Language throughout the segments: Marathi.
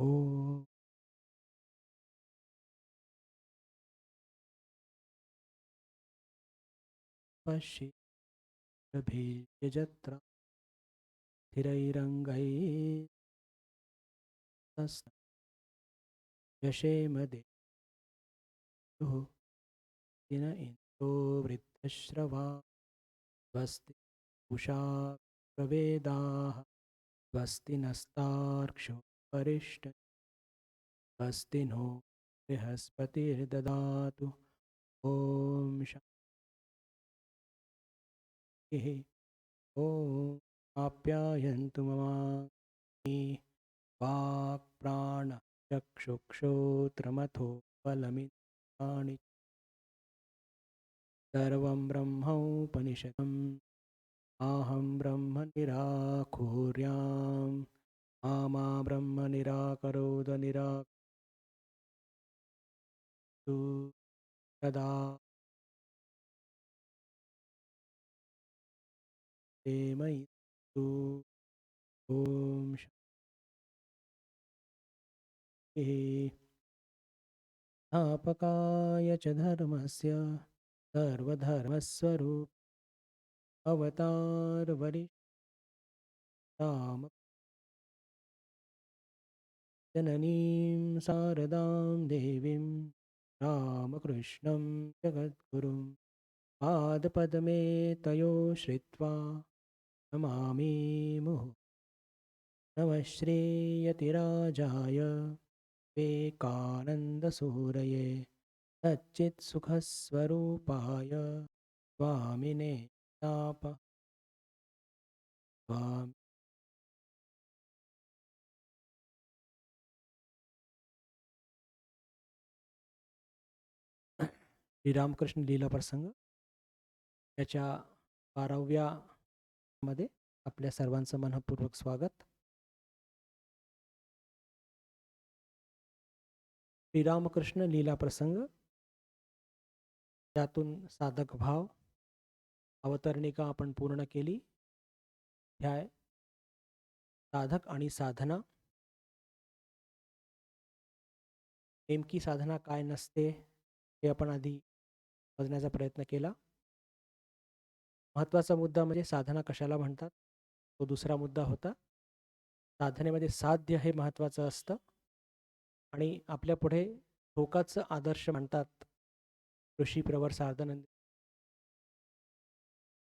ॐ पश्येद्भिर्यजत्रा स्थिरैरङ्गैस्तस्य यशेम देयुः दिन इन्द्रो वृद्धश्रवा स्वस्ति उषा प्रवेदाः स्वस्ति नस्तार्क्ष्यो वरिष्ठ स्वस्ति नो बृहस्पतिर्ददातु ॐ शान्तिः ॐ आप्यायन्तु ममाङ्गानि वाक्प्राणचक्षुश्रोत्रमथो बलमिन्द्रियाणि सर्वं ब्रह्मोपनिषदम् अहं ब्रह्म निराकुर्याम् मा ब्रह्म निराकरोद निराकु तदा ते मयि तु ॐ शान्तिः स्थापकाय च धर्मस्य सर्वधर्मस्वरूप अवतारवरिष्ठाम जननीं शारदां देवीं रामकृष्णं जगद्गुरुं पादपद्मे तयो श्रित्वा नमामि मुहुः नमः श्रीयतिराजाय विवेकानन्दसूरये सच्चित्सुखस्वरूपाय स्वामिने स्वामी श्रीरामकृष्ण लीला प्रसंग याच्या 12व्या मध्ये आपल्या सर्वांचं मनःपूर्वक स्वागत. श्रीरामकृष्ण लीला प्रसंग त्यातून साधक भाव अवतरणिका आपण पूर्ण केली. ध्याय साधक आणि साधना. नेमकी साधना काय नसते हे आपण आधी बघण्याचा प्रयत्न केला. महत्त्वाचा मुद्दा म्हणजे साधना कशाला म्हणतात तो दुसरा मुद्दा होता. साधनेमध्ये साध्य हे महत्त्वाचं असतं आणि आपल्या पुढे टोकाचं आदर्श म्हणतात ऋषी प्रवर सार्धनंद,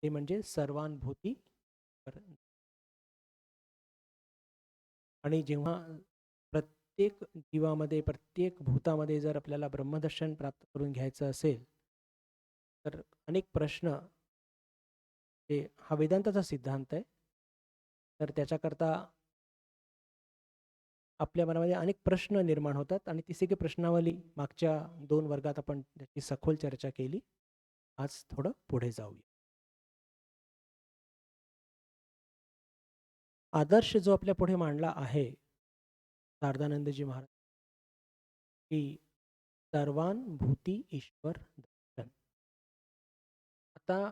ते म्हणजे सर्वानुभूती. आणि जेव्हा प्रत्येक जीवामध्ये प्रत्येक भूतामध्ये जर आपल्याला ब्रह्मदर्शन प्राप्त करून घ्यायचं असेल तर अनेक प्रश्न, हे हा वेदांताचा सिद्धांत आहे, तर त्याच्याकरता आपल्या मनामध्ये अनेक प्रश्न निर्माण होतात आणि ती सगळी प्रश्नावली मागच्या 2 वर्गात आपण त्याची सखोल चर्चा केली. आज थोडं पुढे जाऊया. आदर्श जो आपल्या पुढे मांडला आहे शारदानंदजी महाराज, की सर्वानुभूती ईश्वर दर्शन. आता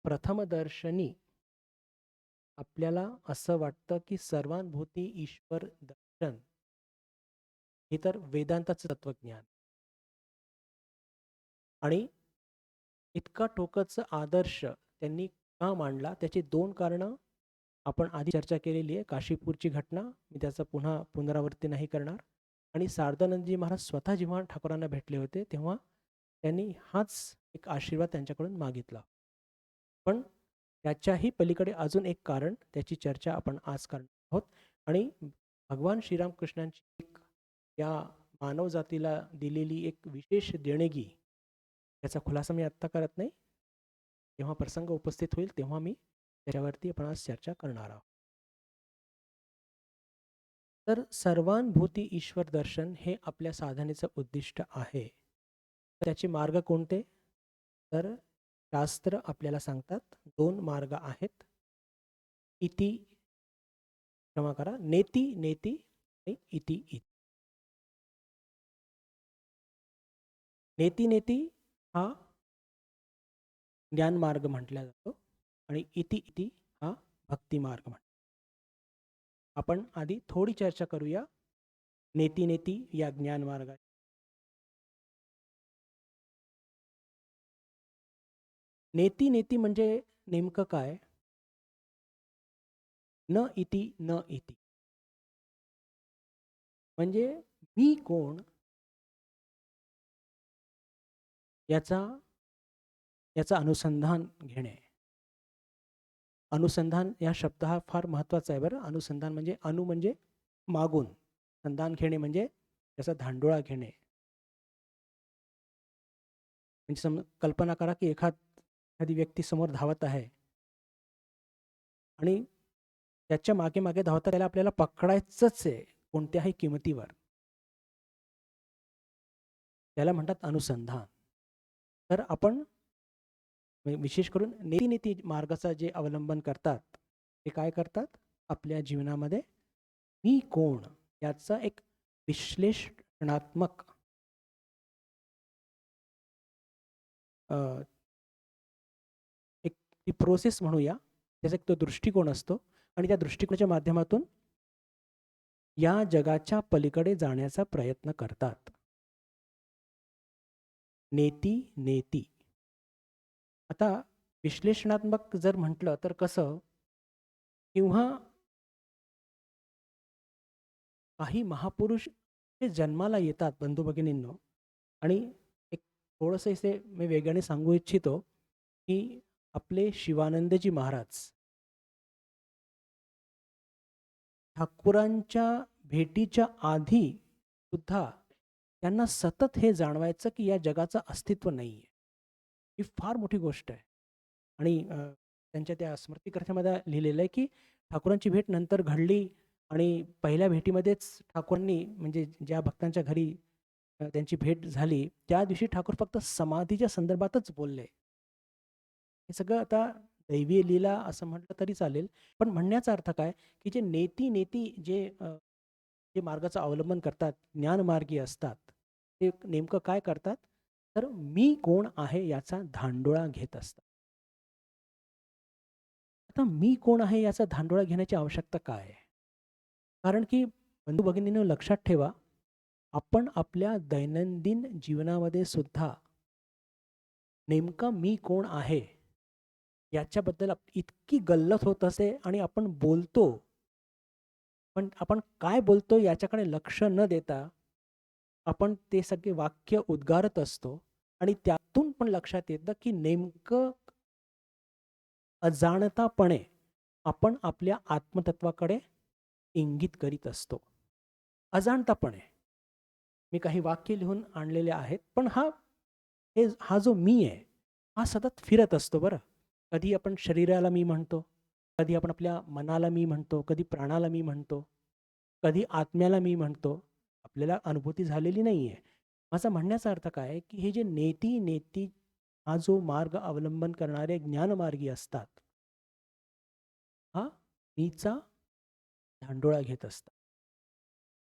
प्रथमदर्शनी आपल्याला असं वाटतं की सर्वानुभूती ईश्वर दर्शन हे तर वेदांताचं तत्वज्ञान आणि इतका टोकाचा आदर्श त्यांनी का मांडला त्याची 2 कारणं आपण आधी चर्चा केलेली आहे. काशीपूरची घटना, मी त्याचं पुन्हा पुनरावृत्ती नाही करणार. आणि शारदानंदजी महाराज स्वतः जेव्हा ठाकूरांना भेटले होते तेव्हा त्यांनी हाच एक आशीर्वाद त्यांच्याकडून मागितला. पण त्याच्याही पलीकडे अजून एक कारण, त्याची चर्चा आपण आज करणार आहोत. आणि भगवान श्रीरामकृष्णांची एक या मानव जातीला दिलेली एक विशेष देणगी, याचा खुलासा मी आत्ता करत नाही. जेव्हा प्रसंग उपस्थित होईल तेव्हा मी त्याच्यावरती आपण आज चर्चा करणार आहोत. तर सर्वानुभूती ईश्वर दर्शन हे आपल्या साधनेचं उद्दिष्ट आहे. त्याचे मार्ग कोणते? तर शास्त्र आपल्याला सांगतात 2 मार्ग आहेत. इति, क्षमा करा, नेती नेती आणि इति इति. नेती नेती हा ज्ञान मार्ग म्हटला जातो आणि इति इति हा भक्ती मार्ग म्हणतात. आपण आधी थोडी चर्चा करूया नेती नेती या ज्ञान मार्गात. नेती नेती म्हणजे नेमकं काय? न इति न इति म्हणजे मी कोण याचा याचा अनुसंधान घेणे. अनुसंधान या शब्द हा फार महत्त्वाचा आहे बरं. अनुसंधान म्हणजे अनु म्हणजे मागून, संधान घेणे म्हणजे त्याचा धांडोळा घेणे. म्हणजे कल्पना करा की एखादी व्यक्ती समोर धावत आहे आणि त्याच्या मागे मागे धावता त्याला आपल्याला पकडायचंच आहे कोणत्याही किमतीवर. त्याला म्हणतात अनुसंधान. तर आपण विशेष करून नीती मार्गाचा जे अवलंबन करतात ते काय करतात? आपल्या जीवनामध्ये मी कोण याचा एक विश्लेषणात्मक एक ती प्रोसेस म्हणूया, त्याचा एक तो दृष्टिकोन असतो आणि त्या दृष्टिकोनाच्या माध्यमातून या जगाच्या पलीकडे जाण्याचा प्रयत्न करतात. नेती नेती. आता विश्लेषणात्मक जर म्हटलं तर कसं, किंवा काही महापुरुष हे जन्माला येतात बंधू भगिनींनो, आणि एक थोडंसं इथे मी वेगाने सांगू इच्छितो की आपले शिवानंदजी महाराज ठाकूरांच्या भेटीच्या आधी सुद्धा त्यांना सतत हे जाणवायचं की या जगाचं अस्तित्व नाही आहे. ही फार मोठी गोष्ट आहे. आणि त्यांच्या त्या स्मृतिग्रंथामध्ये लिहिलेलं आहे की ठाकूरांची भेट नंतर घडली आणि पहिल्या भेटीमध्येच ठाकूरांनी, म्हणजे ज्या भक्तांच्या घरी त्यांची भेट झाली त्या दिवशी ठाकूर फक्त समाधीच्या संदर्भातच बोलले. हे सगळं आता दैवीय लीला असं म्हटलं तरी चालेल. पण म्हणण्याचा अर्थ काय, की जे नेती नेती जे मार्गाचं अवलंबन करतात, ज्ञानमार्गी असतात, ते नेमकं काय करतात, तर मी कोण आहे याचा धांडोळा घेत असतात. आता मी कोण आहे याचा धांडोळा घेण्याची आवश्यकता काय आहे? कारण की बंधू भगिनींनो, लक्षात ठेवा, आपण आपल्या दैनंदिन जीवनामध्ये सुद्धा नेमका मी कोण आहे याच्याबद्दल इतकी गल्लत होत असते आणि आपण बोलतो, पण आपण काय बोलतो याच्याकडे लक्ष न देता आपण ते सगळे वाक्य उद्गारत असतो आणि त्यातून पण लक्षात येतं की नेमकं अजाणतापणे आपण आपल्या आत्मतत्वाकडे इंगित करीत असतो. अजाणतापणे मी काही वाक्य लिहून आणलेले आहेत, पण हा जो मी आहे हा सतत फिरत असतो बरं. कधी आपण शरीराला मी म्हणतो, कधी आपण आपल्या मनाला मी म्हणतो, कधी प्राणाला मी म्हणतो, कधी आत्म्याला मी म्हणतो. आपल्याला अनुभूती झालेली नाही आहे. माझा म्हणण्याचा अर्थ काय आहे की हे जे नेती नेती हा जो मार्ग अवलंबन करणारे ज्ञानमार्गी असतात, हा मीचा धांडोळा घेत असतात.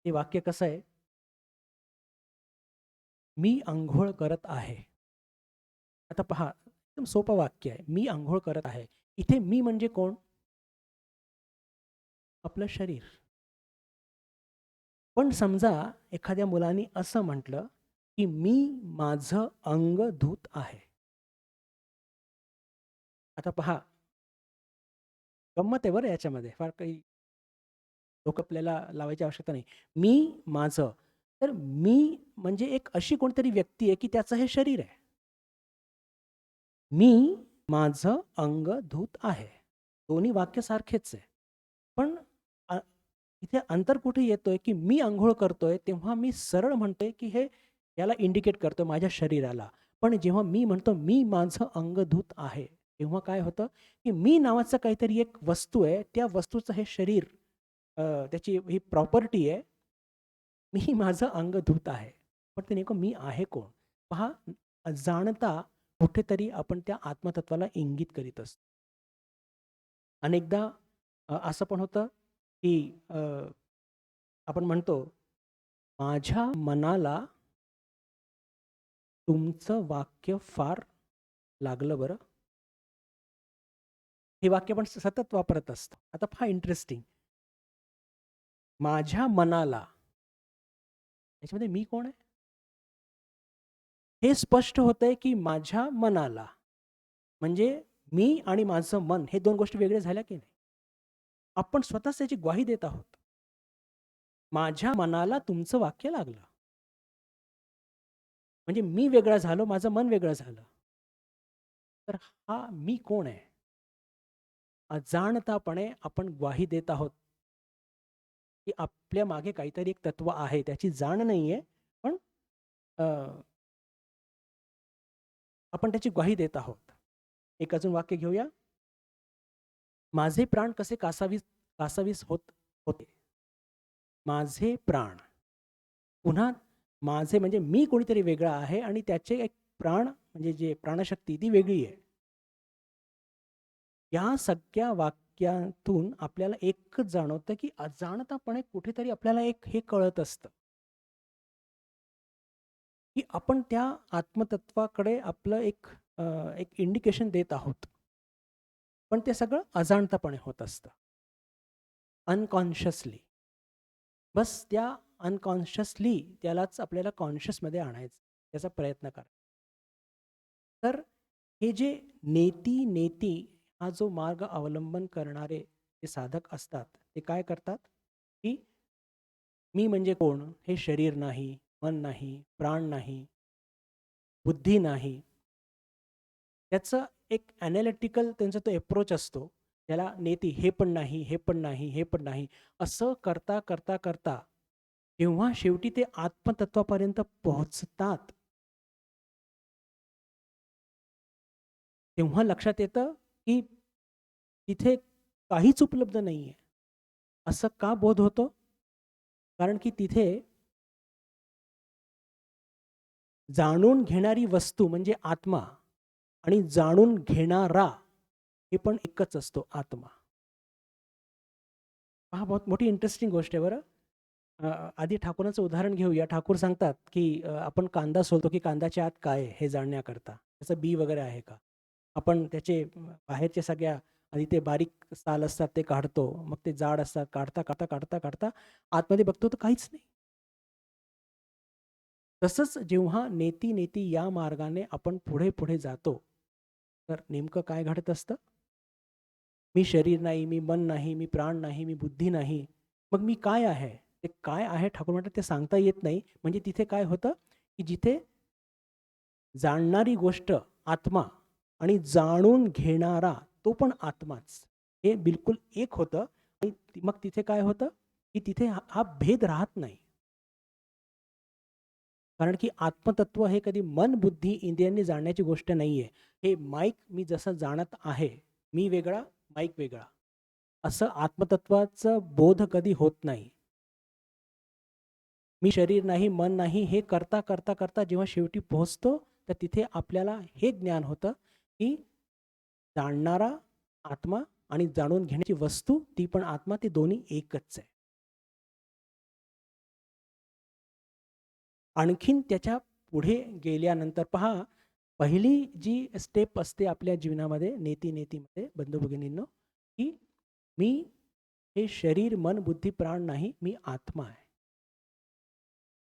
हे वाक्य कसं आहे, मी अंघोळ करत आहे. आता पहा, एकदम सोपं वाक्य आहे, मी अंघोळ करत आहे. इथे मी म्हणजे कोण? आपलं शरीर. पण समजा एखाद्या मुलाने असं म्हटलं की मी माझं अंग धुत आहे. आता पहा, गंमत आहे बरं याच्यामध्ये, फार काही डोकं आपल्याला लावायची आवश्यकता नाही. मी माझं, तर मी म्हणजे एक अशी कोणतरी व्यक्ती आहे की त्याचं हे शरीर आहे. मी माझं अंग धुत आहे. दोन्ही वाक्य सारखेच आहे. पण इथे अंतर कुठे येतोय की मी अंघोळ करतोय तेव्हा मी सरळ म्हणतोय की हे याला इंडिकेट करतोय माझ्या शरीराला. पण जेव्हा मी म्हणतो मी माझं अंग धुत आहे, तेव्हा काय होतं की मी नावाचं काहीतरी एक वस्तू आहे, त्या वस्तूचं हे शरीर, त्याची ही प्रॉपर्टी आहे. मी माझं अंग धुत आहे. पण ते नेमकं मी आहे कोण? पहा, जाणता कुठेतरी आपण त्या आत्मतत्वाला इंगित करीत असतो. अनेकदा असं पण होतं की आपण म्हणतो, माझ्या मनाला तुमचं वाक्य फार लागलं बरं. हे वाक्य आपण सतत वापरत असतो. आता पहा, इंटरेस्टिंग. माझ्या मनाला याच्यामध्ये मी कोण आहे? हे स्पष्ट होतंय की माझ्या मनाला, म्हणजे मी आणि माझं मन हे 2 गोष्टी वेगळ्या झाल्या की नाही? आपण स्वतःच त्याची ग्वाही देत आहोत. माझ्या मनाला तुमचं वाक्य लागलं. म्हणजे मी वेगळा झालो, माझं मन वेगळं झालं. तर हा मी कोण आहे? अजाणतापणे आपण ग्वाही देत आहोत, की आपल्या मागे काहीतरी एक तत्व आहे. त्याची जाण नाहीये, पण अ, आपण त्याची ग्वाही देत आहोत. एक अजून वाक्य घेऊया. माझे प्राण कसे कासावीस होत होते. माझे प्राण. पुन्हा माझे म्हणजे मी कोणीतरी वेगळा आहे आणि त्याचे एक प्राण म्हणजे जे प्राणशक्ती ती वेगळी आहे. या सगळ्या वाक्यातून आपल्याला एकच जाणवतं, की अजाणतापणे कुठेतरी आपल्याला एक हे कळत असतं, की आपण त्या आत्मतत्वाकडे आपलं एक इंडिकेशन देत आहोत. पण ते सगळं अजाणतापणे होत असतं. अनकॉन्शियसली. बस त्या अनकॉन्शियसली त्यालाच आपल्याला कॉन्शियसमध्ये आणायचं. त्याचा प्रयत्न करा. तर हे जे नेती हा जो मार्ग अवलंबन करणारे जे साधक असतात, ते काय करतात, की मी म्हणजे कोण? हे शरीर नाही, मन नाही, प्राण नाही, बुद्धी नाही. त्याचं एक ॲनालिटिकल त्यांचा तो अप्रोच असतो. त्याला नेती हे पण नाही, हे पण नाही, हे पण नाही. असं करता जेव्हा शेवटी ते आत्मतत्वापर्यंत पोहोचतात, तेव्हा लक्षात येतं, की तिथे काहीच उपलब्ध नाहीये. असं का बोध होतो? कारण की तिथे जाणून घेणारी वस्तू म्हणजे आत्मा आणि जाणून घेणारा हे पण एकच असतो आत्मा. पहा बहुत मोठी इंटरेस्टिंग गोष्ट आहे बरं. आधी ठाकूरांचं उदाहरण घेऊया. ठाकूर सांगतात, की आपण कांदा सोलतो, की कांद्याच्या आत काय आहे हे जाणण्याकरता. त्याचं बी वगैरे आहे का? आपण त्याचे बाहेरच्या सगळ्या आधी ते बारीक साल असतात ते काढतो. मग ते जाड असतात. काढता आतमध्ये बघतो तर काहीच नाही. तसंच जेव्हा नेती या मार्गाने आपण पुढे जातो, तर नेमकं काय घडत असतं? मी शरीर नाही, मी मन नाही, मी प्राण नाही, मी बुद्धी नाही. मग मी काय आहे? ते काय आहे ठाकूर म्हणतात ते सांगता येत नाही. म्हणजे तिथे काय होतं, की जिथे जाणणारी गोष्ट आत्मा आणि जाणून घेणारा तो पण आत्माच. हे बिलकुल एक होतं आणि मग तिथे काय होतं, की तिथे हा भेद राहत नाही. कारण की आत्मतत्व हे कधी मन, बुद्धी, इंद्रियांनी जाणण्याची गोष्ट नाहीये. हे माईक मी जसं जाणत आहे, मी वेगळा, माईक वेगळा. असं आत्मतत्वाचं बोध कधी होत नाही. मी शरीर नाही, मन नाही हे करता जेव्हा शेवटी पोहोचतो, तर तिथे आपल्याला हे ज्ञान होतं, की जाणणारा आत्मा आणि जाणून घेण्याची वस्तू ती पण आत्मा, ते दोन्ही एकच आहे. आणखीन त्याच्या पुढे गेल्यानंतर पहा, पहिली जी स्टेप असते आपल्या जीवनामध्ये नेतीमध्ये बंधू-भगिनींनो, की मी हे शरीर, मन, बुद्धी, प्राण नाही, मी आत्मा आहे.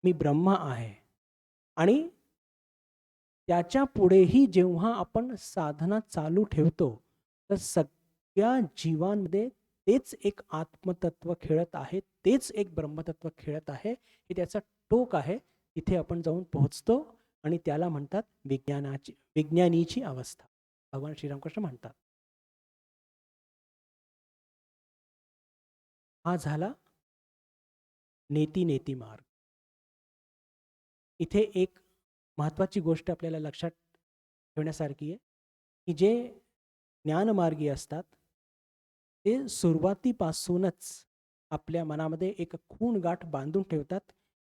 मी ब्रह्म आहे. आणि त्याच्या पुढेही जेव्हा आपण साधना चालू ठेवतो, तर सगळ्या जीवांमध्ये तेच एक आत्मतत्व खेळत आहे, तेच एक ब्रह्मतत्व खेळत आहे. हे त्याचं टोक आहे. तिथे आपण जाऊन पोहोचतो आणि त्याला म्हणतात विज्ञानीची अवस्था. भगवान श्रीरामकृष्ण म्हणतात. हा झाला नेती मार्ग. इथे एक महत्त्वाची गोष्ट आपल्याला लक्षात ठेवण्यासारखी आहे, की जे ज्ञानमार्गी असतात, ते सुरुवातीपासूनच आपल्या मनामध्ये एक खूण गाठ बांधून ठेवतात,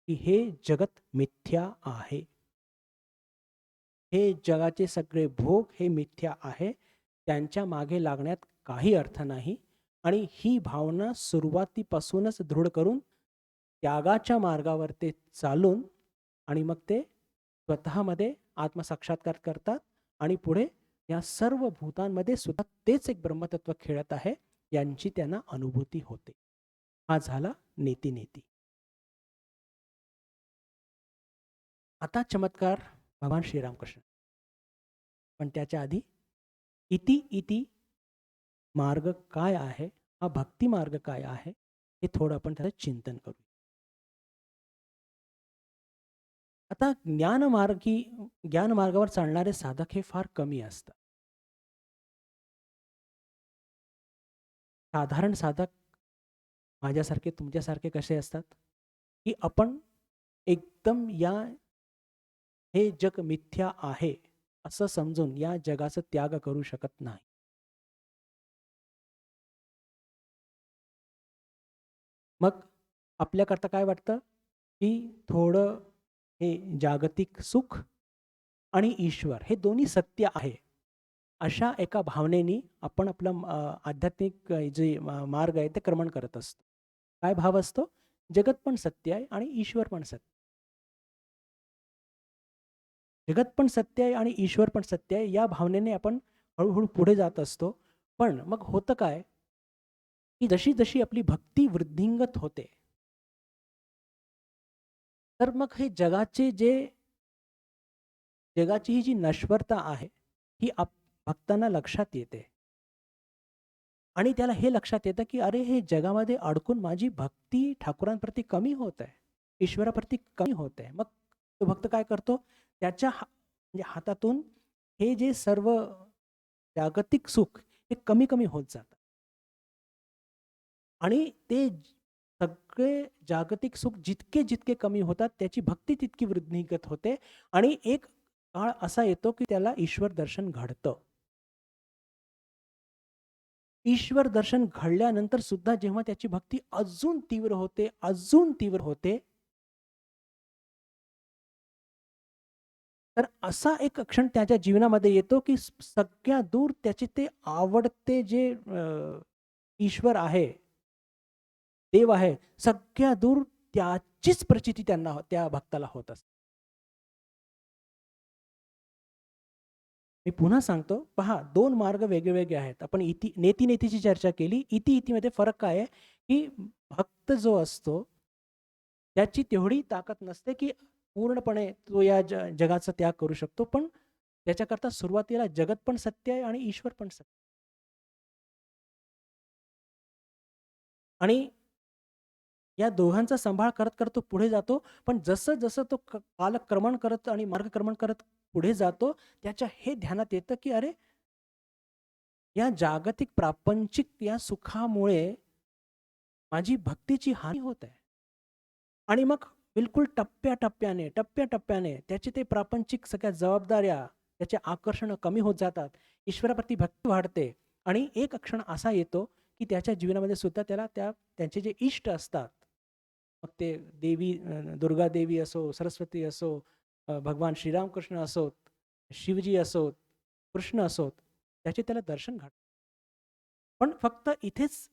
की हे जगत मिथ्या आहे. हे जगाचे सगळे भोग हे मिथ्या आहे. त्यांच्या मागे लागण्यात काही अर्थ नाही आणि ही भावना सुरुवातीपासूनच दृढ करून त्यागाच्या मार्गावर ते चालून आणि मग ते स्वतःमध्ये आत्मसाक्षात्कार करतात आणि पुढे या सर्व भूतांमध्ये सुद्धा तेच एक ब्रह्मतत्व खेळत आहे यांची त्यांना अनुभूती होते. हा झाला नेती. आता चमत्कार भगवान श्रीरामकृष्ण. पण त्याच्या आधी इति इति मार्ग काय आहे, हा भक्ती मार्ग काय आहे, हे थोडं आपण त्याचं चिंतन करू. आता ज्ञान मार्गावर चालणारे साधक हे फार कमी असतात. साधारण साधक माझ्यासारखे तुमच्यासारखे कसे असतात, की आपण एकदम हे जग मिथ्या आहे असं समजून या जगाचा त्याग करू शकत नाही. मग आपल्याकरता काय वाटतं, की थोडं हे जागतिक सुख आणि ईश्वर हे दोन्ही सत्य आहे. अशा एका भावनेनी आपण आपलं आध्यात्मिक जे मार्ग आहे ते क्रमण करत असतो. काय भाव असतो? जगत पण सत्य आहे आणि ईश्वर पण सत्य. जगत पण सत्य आहे आणि ईश्वर पण सत्य आहे, या भावनेने आपण हळूहळू पुढे जात असतो. पण मग होतं काय, की जशी जशी आपली भक्ती वृद्धिंगत होते, तर मग हे जगाची ही जी नश्वरता आहे, ही भक्तांना लक्षात येते. आणि त्याला हे लक्षात येतं, की अरे हे जगामध्ये अडकून माझी भक्ती ठाकुरांप्रती कमी होत आहे, ईश्वराप्रती कमी होत आहे. मग तो भक्त काय करतो? त्याच्या म्हणजे हातातून हे जे सर्व जागतिक सुख हे कमी कमी होत जातं. आणि ते सगळे जागतिक सुख जितके जितके कमी होतात, त्याची भक्ती तितकी वृद्धिंगत होते आणि एक काळ असा येतो, की त्याला ईश्वर दर्शन घडतं. ईश्वर दर्शन घडल्यानंतर सुद्धा जेव्हा त्याची भक्ती अजून तीव्र होते, अजून तीव्र होते, तर असा एक क्षण त्याच्या जीवनामध्ये येतो, की सगळ्या दूर त्याचे ते आवडते जे ईश्वर आहे, देव आहे, सगळ्या दूर त्याचीच प्रचिती त्या भक्ताला होत असते. मी पुन्हा सांगतो, पहा 2 मार्ग वेगळे-वेगळे आहेत. आपण नेती-नेतीची चर्चा केली. इति-इतिमध्ये फरक काय आहे, की भक्त जो असतो, त्याची तेवढी ताकद नसते, की पूर्णपणे तो या जगाचा त्याग करू शकतो. पण त्याच्याकरता सुरुवातीला जगत पण सत्य आहे आणि ईश्वर पण सत्य. आणि या दोघांचा सांभाळ करत-करत तो पुढे जातो. पण जसं-जसं तो कालक्रमण करत आणि मार्गक्रमण करत पुढे जातो, त्याच्या हे ध्यानात येतं, की अरे, या जागतिक प्रापंचिक या सुखामुळे माझी भक्तीची हानी होत आहे. आणि मग बिलकुल टप्प्या-टप्प्याने त्याचे ते प्रापंचिक सगळ्या जबाबदाऱ्या, त्याचे आकर्षणं कमी होत जातात. ईश्वराप्रती भक्ती वाढते आणि एक क्षण असा येतो, की त्याच्या जीवनामध्ये सुद्धा त्याला त्यांचे जे इष्ट असतात, मग ते दुर्गा देवी असो, सरस्वती असो, भगवान श्रीरामकृष्ण असोत, शिवजी असोत, कृष्ण असोत, त्याचे त्याला दर्शन घडतात. पण फक्त इथेच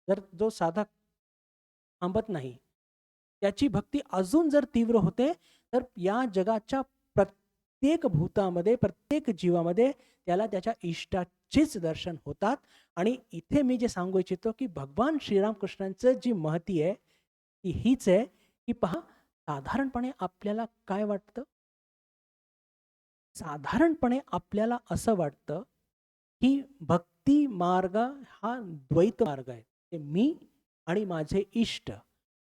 जर जो साधक थांबत नाही, त्याची भक्ती अजून जर तीव्र होते, तर या जगाच्या प्रत्येक भूतामध्ये, प्रत्येक जीवामध्ये त्याला त्याच्या इष्टाचेच दर्शन होतात. आणि इथे मी जे सांगू इच्छितो, की भगवान श्रीरामकृष्णांचं जी महती आहे, ती हीच आहे, की पहा, साधारणपणे आपल्याला काय वाटतं? साधारणपणे आपल्याला असं वाटतं, की भक्ती मार्ग हा द्वैत मार्ग आहे. ते मी आणि माझे इष्ट,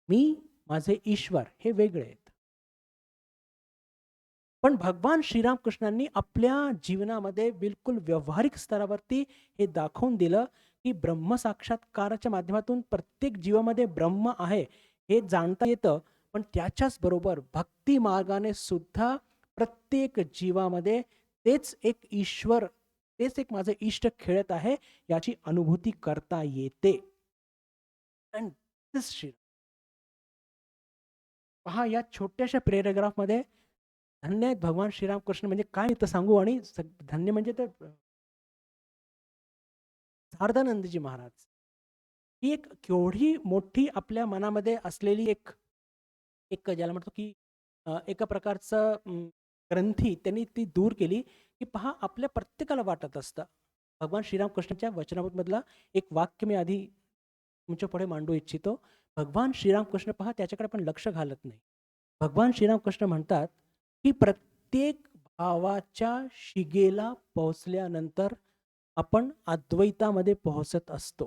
मी, माझे ईश्वर हे वेगळे आहेत. पण भगवान श्रीरामकृष्णांनी आपल्या जीवनामध्ये बिलकुल व्यावहारिक स्तरावरती हे दाखवून दिलं, की ब्रह्मसाक्षात्काराच्या माध्यमातून प्रत्येक जीवामध्ये ब्रह्म आहे हे जाणता येतं. पण त्याच्याच बरोबर भक्ती मार्गाने सुद्धा प्रत्येक जीवामध्ये तेच एक ईश्वर, तेच एक माझे इष्ट खेळत आहे याची अनुभूती करता येते. अँड दिस पहा, या छोट्याशा पॅराग्राफमध्ये धन्य आहेत भगवान श्रीरामकृष्ण. म्हणजे काय तर सांगू. आणि धन्य म्हणजे ते शारदानंदजी महाराज. ही एक केवढी मोठी आपल्या मनामध्ये असलेली एक एक ज्याला म्हणतो, की एका प्रकारचं ग्रंथी त्यांनी ती दूर केली, की पहा, आपल्या प्रत्येकाला वाटत असतं. भगवान श्रीरामकृष्णाच्या वचनामधला एक वाक्य मी आधी तुमच्या पुढे मांडू इच्छितो. भगवान श्रीरामकृष्ण पहा, त्याच्याकडे आपण लक्ष घालत नाही. भगवान श्रीरामकृष्ण म्हणतात की प्रत्येक भावाच्या शिगेला पोहोचल्यानंतर आपण अद्वैतामध्ये पोहोचत असतो.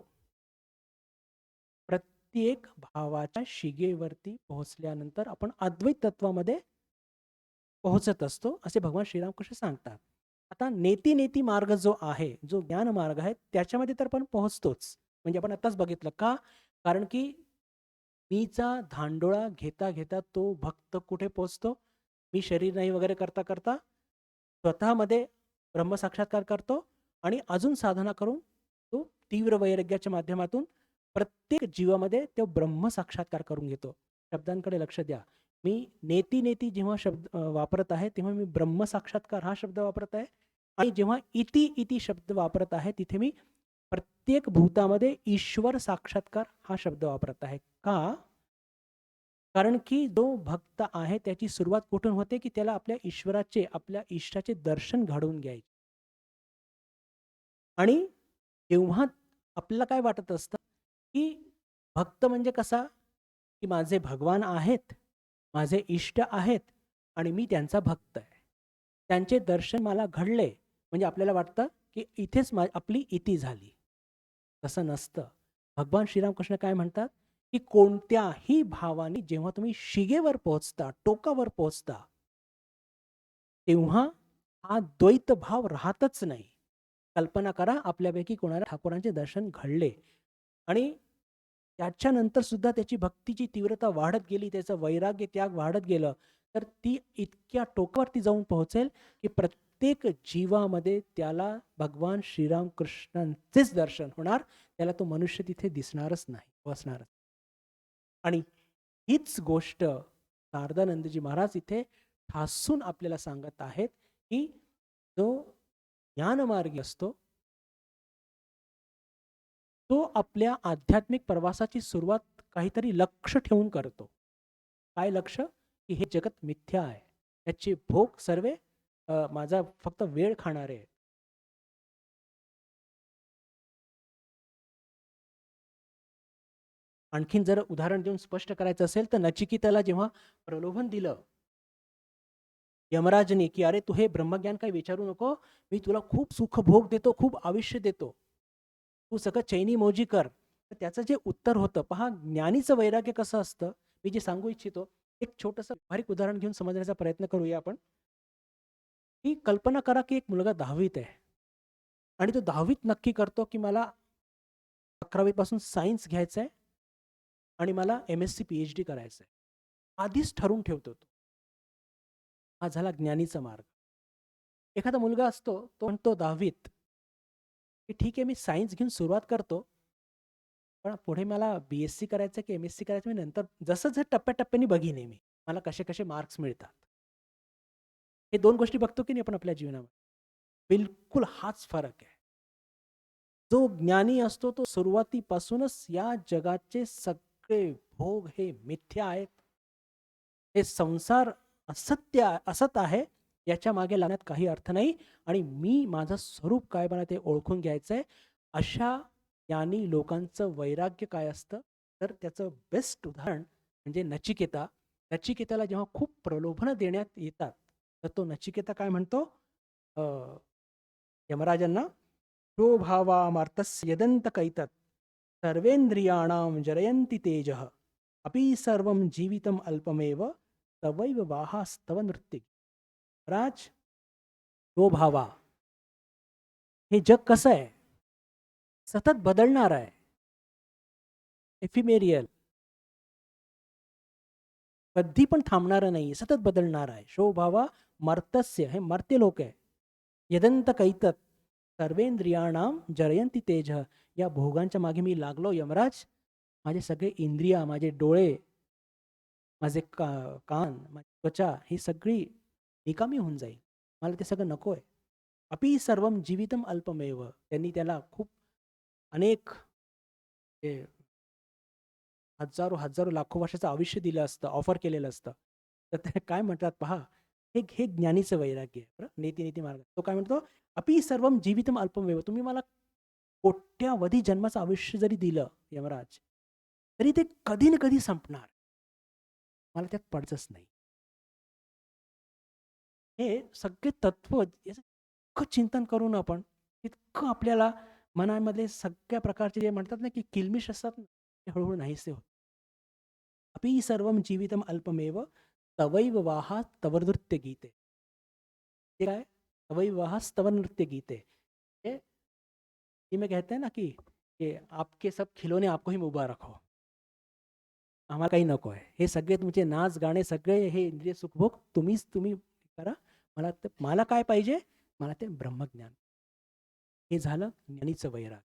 प्रत्येक भावाच्या शिगेवरती पोहोचल्यानंतर आपण अद्वैत तत्वामध्ये पोहोचत असतो, असे भगवान श्रीरामकृष्ण सांगतात. आता नेती नेती मार्ग जो आहे, जो ज्ञान मार्ग आहे, त्याच्यामध्ये तर आपण पोहोचतोच. म्हणजे आपण आताच बघितलं का? कारण की मीचा धांडोळा घेता घेता तो भक्त कुठे पोहोचतो? मी शरीर नाही वगैरे करता करता स्वतःमध्ये ब्रह्मसाक्षात्कार करतो आणि अजून साधना करून तो तीव्र वैराग्याच्या माध्यमातून प्रत्येक जीवामध्ये तो ब्रह्मसाक्षात्कार करून घेतो. शब्दांकडे लक्ष द्या. मी नेती नेती जेव्हा शब्द वापरत आहे, तेव्हा मी ब्रह्मसाक्षात्कार हा शब्द वापरत आहे आणि जेव्हा इति इति शब्द वापरत आहे, तिथे मी प्रत्येक भूतामध्ये ईश्वर साक्षात्कार हा शब्द वापरत आहे. का? कारण की जो भक्त आहे त्याची सुरुवात कुठून होते, की त्याला आपल्या ईश्वराचे, आपल्या इष्टाचे दर्शन घडवून घ्यायचे. आणि तेव्हा आपल्याला काय वाटत असतं, की भक्त म्हणजे कसा? की माझे भगवान आहेत, माझे इष्ट आहेत आणि मी त्यांचा भक्त आहे. त्यांचे दर्शन मला घडले म्हणजे आपल्याला वाटतं, की इथेच आपली इति झाली. तसं नसतं. भगवान श्रीरामकृष्ण काय म्हणतात, की कोणत्याही भावाने जेव्हा तुम्ही शिगेवर पोहोचता, टोकावर पोहोचता, तेव्हा हा द्वैत भाव राहतच नाही. कल्पना करा, आपल्यापैकी कोणाला ठाकूरांचे दर्शन घडले आणि त्याच्यानंतर सुद्धा त्याची भक्तीची तीव्रता वाढत गेली, त्याचं वैराग्य त्याग वाढत गेलं, तर ती इतक्या टोकावरती जाऊन पोहोचेल, की प्रत्येक जीवामध्ये त्याला भगवान श्रीरामकृष्णांचेच दर्शन होणार. त्याला तो मनुष्य तिथे दिसणारच नाही, बसणारच. आणि हीच गोष्ट शारदानंदजी महाराज इथे ठासून आपल्याला सांगत आहेत, की जो ज्ञानमार्गी असतो, तो आपल्या आध्यात्मिक प्रवासाची सुरुवात काहीतरी लक्ष ठेवून करतो. काय लक्ष? की हे जगत मिथ्या आहे. याचे भोग सर्वे माझा फक्त वेळ खाणारे आहे. आणखीन जर उदाहरण देऊन स्पष्ट करायचं असेल तर नचिकेताला जेव्हा प्रलोभन दिलं यमराजने, की अरे तू हे ब्रह्मज्ञान काही विचारू नको, मी तुला खूप सुख भोग देतो, खूप आयुष्य देतो, तू सगळं चैनी मौजी कर. तर त्याचं जे उत्तर होतं पहा, ज्ञानीचं वैराग्य कसं असतं, मी जे सांगू इच्छितो, एक छोटंसं बारीक उदाहरण घेऊन समजण्याचा प्रयत्न करूया आपण. ही कल्पना करा की एक मुलगा 10वीत आहे आणि तो 10वीत नक्की करतो की मला 11वी पासून सायन्स घ्यायचं आहे आणि मला MSc PhD करायचं आहे. आधीच ठरवून ठेवतो तो. हा झाला ज्ञानीचा मार्ग. एखादा मुलगा असतो, तो म्हणतो 10वीत, की ठीक आहे मी सायन्स घेऊन सुरुवात करतो, पण पुढे मला BSc करायचं की MSc करायचं मी नंतर जसं टप्प्याटप्प्याने बघीन मी. मला कसे-कसे मार्क्स मिळतात. हे 2 गोष्टी बघतो की नाही आपण आपल्या जीवनामध्ये. बिलकुल हाच फरक आहे. जो ज्ञानी असतो तो सुरुवातीपासूनच या जगाचे सगळे भोग हे मिथ्या आहेत. हे संसार असत आहे, याच्या मागे लागण्यात काही अर्थ नाही आणि मी माझं स्वरूप काय मला ते ओळखून घ्यायचंय. अशा ज्ञानी लोकांचं वैराग्य काय असतं, तर त्याचं बेस्ट उदाहरण म्हणजे नचिकेता. नचिकेताला जेव्हा खूप प्रलोभनं देण्यात येतात, तर तो नचिकेता काय म्हणतो यमराजांना, "तो भावामार्तस्य यदन्तकैतत् सर्वेंद्रियाणां जरयन्ति तेजः अपि सर्वं जीवितम् अल्पमेव तवैव वाहास्तव नृत्य." राज, तो भावा, हे जग कसं आहे? सतत बदलणार आहे. एफिमेरियल, कधी पण थांबणारं नाही, सतत बदलणार आहे. शो भावा मर्तस्य, हे मर्त्य लोक आहे. यदंत कैतत सर्वेंद्रियाणाम जरयंती तेज. या भोगांच्या मागे मी लागलो यमराज, माझे सगळे इंद्रिया, माझे डोळे, माझे कान, माझी त्वचा ही सगळी निकामी होऊन जाईल. मला ते सगळं नको आहे. अपि सर्वम जीवितम अल्पमेव. त्यांनी त्याला खूप अनेक हजारो हजारो लाखो वर्षाचं आयुष्य दिलं असतं, ऑफर केलेलं असतं. तर ते काय म्हणतात पहा, हे हे ज्ञानीचं वैराग्य आहे. बरं, नीती नीती मार्ग. तो काय म्हणतो, अपि सर्वम जीवितम अल्पमेव. तुम्ही मला कोट्यावधी जन्माचं आयुष्य जरी दिलं यमराज, तरी ते कधी ना कधी संपणार. मला त्यात पडतच नाही. हे सगळे तत्व याचं इतकं चिंतन करून आपण इतकं आपल्याला मनामध्ये सगळ्या प्रकारचे जे म्हणतात ना की किलमिश असतात ना, ते हळूहळू नाहीसे होत. अपि सर्वं जीवितम अल्पमेव तवैव वाहा तव नृत्य गीते. ते काय? तवैव वाहा तव नृत्य गीते. ये में कहते हैं ना की आपके सब खिलौने आपको ही मुबारक हो. आम्हाला काही नको आहे. हे सगळे तुमचे नाच गाणे सगळे हे इंद्रिय सुखभोग तुम्ही करा. मला काय पाहिजे? मला ते ब्रह्मज्ञान. हे झालं ज्ञानीचं वैराग.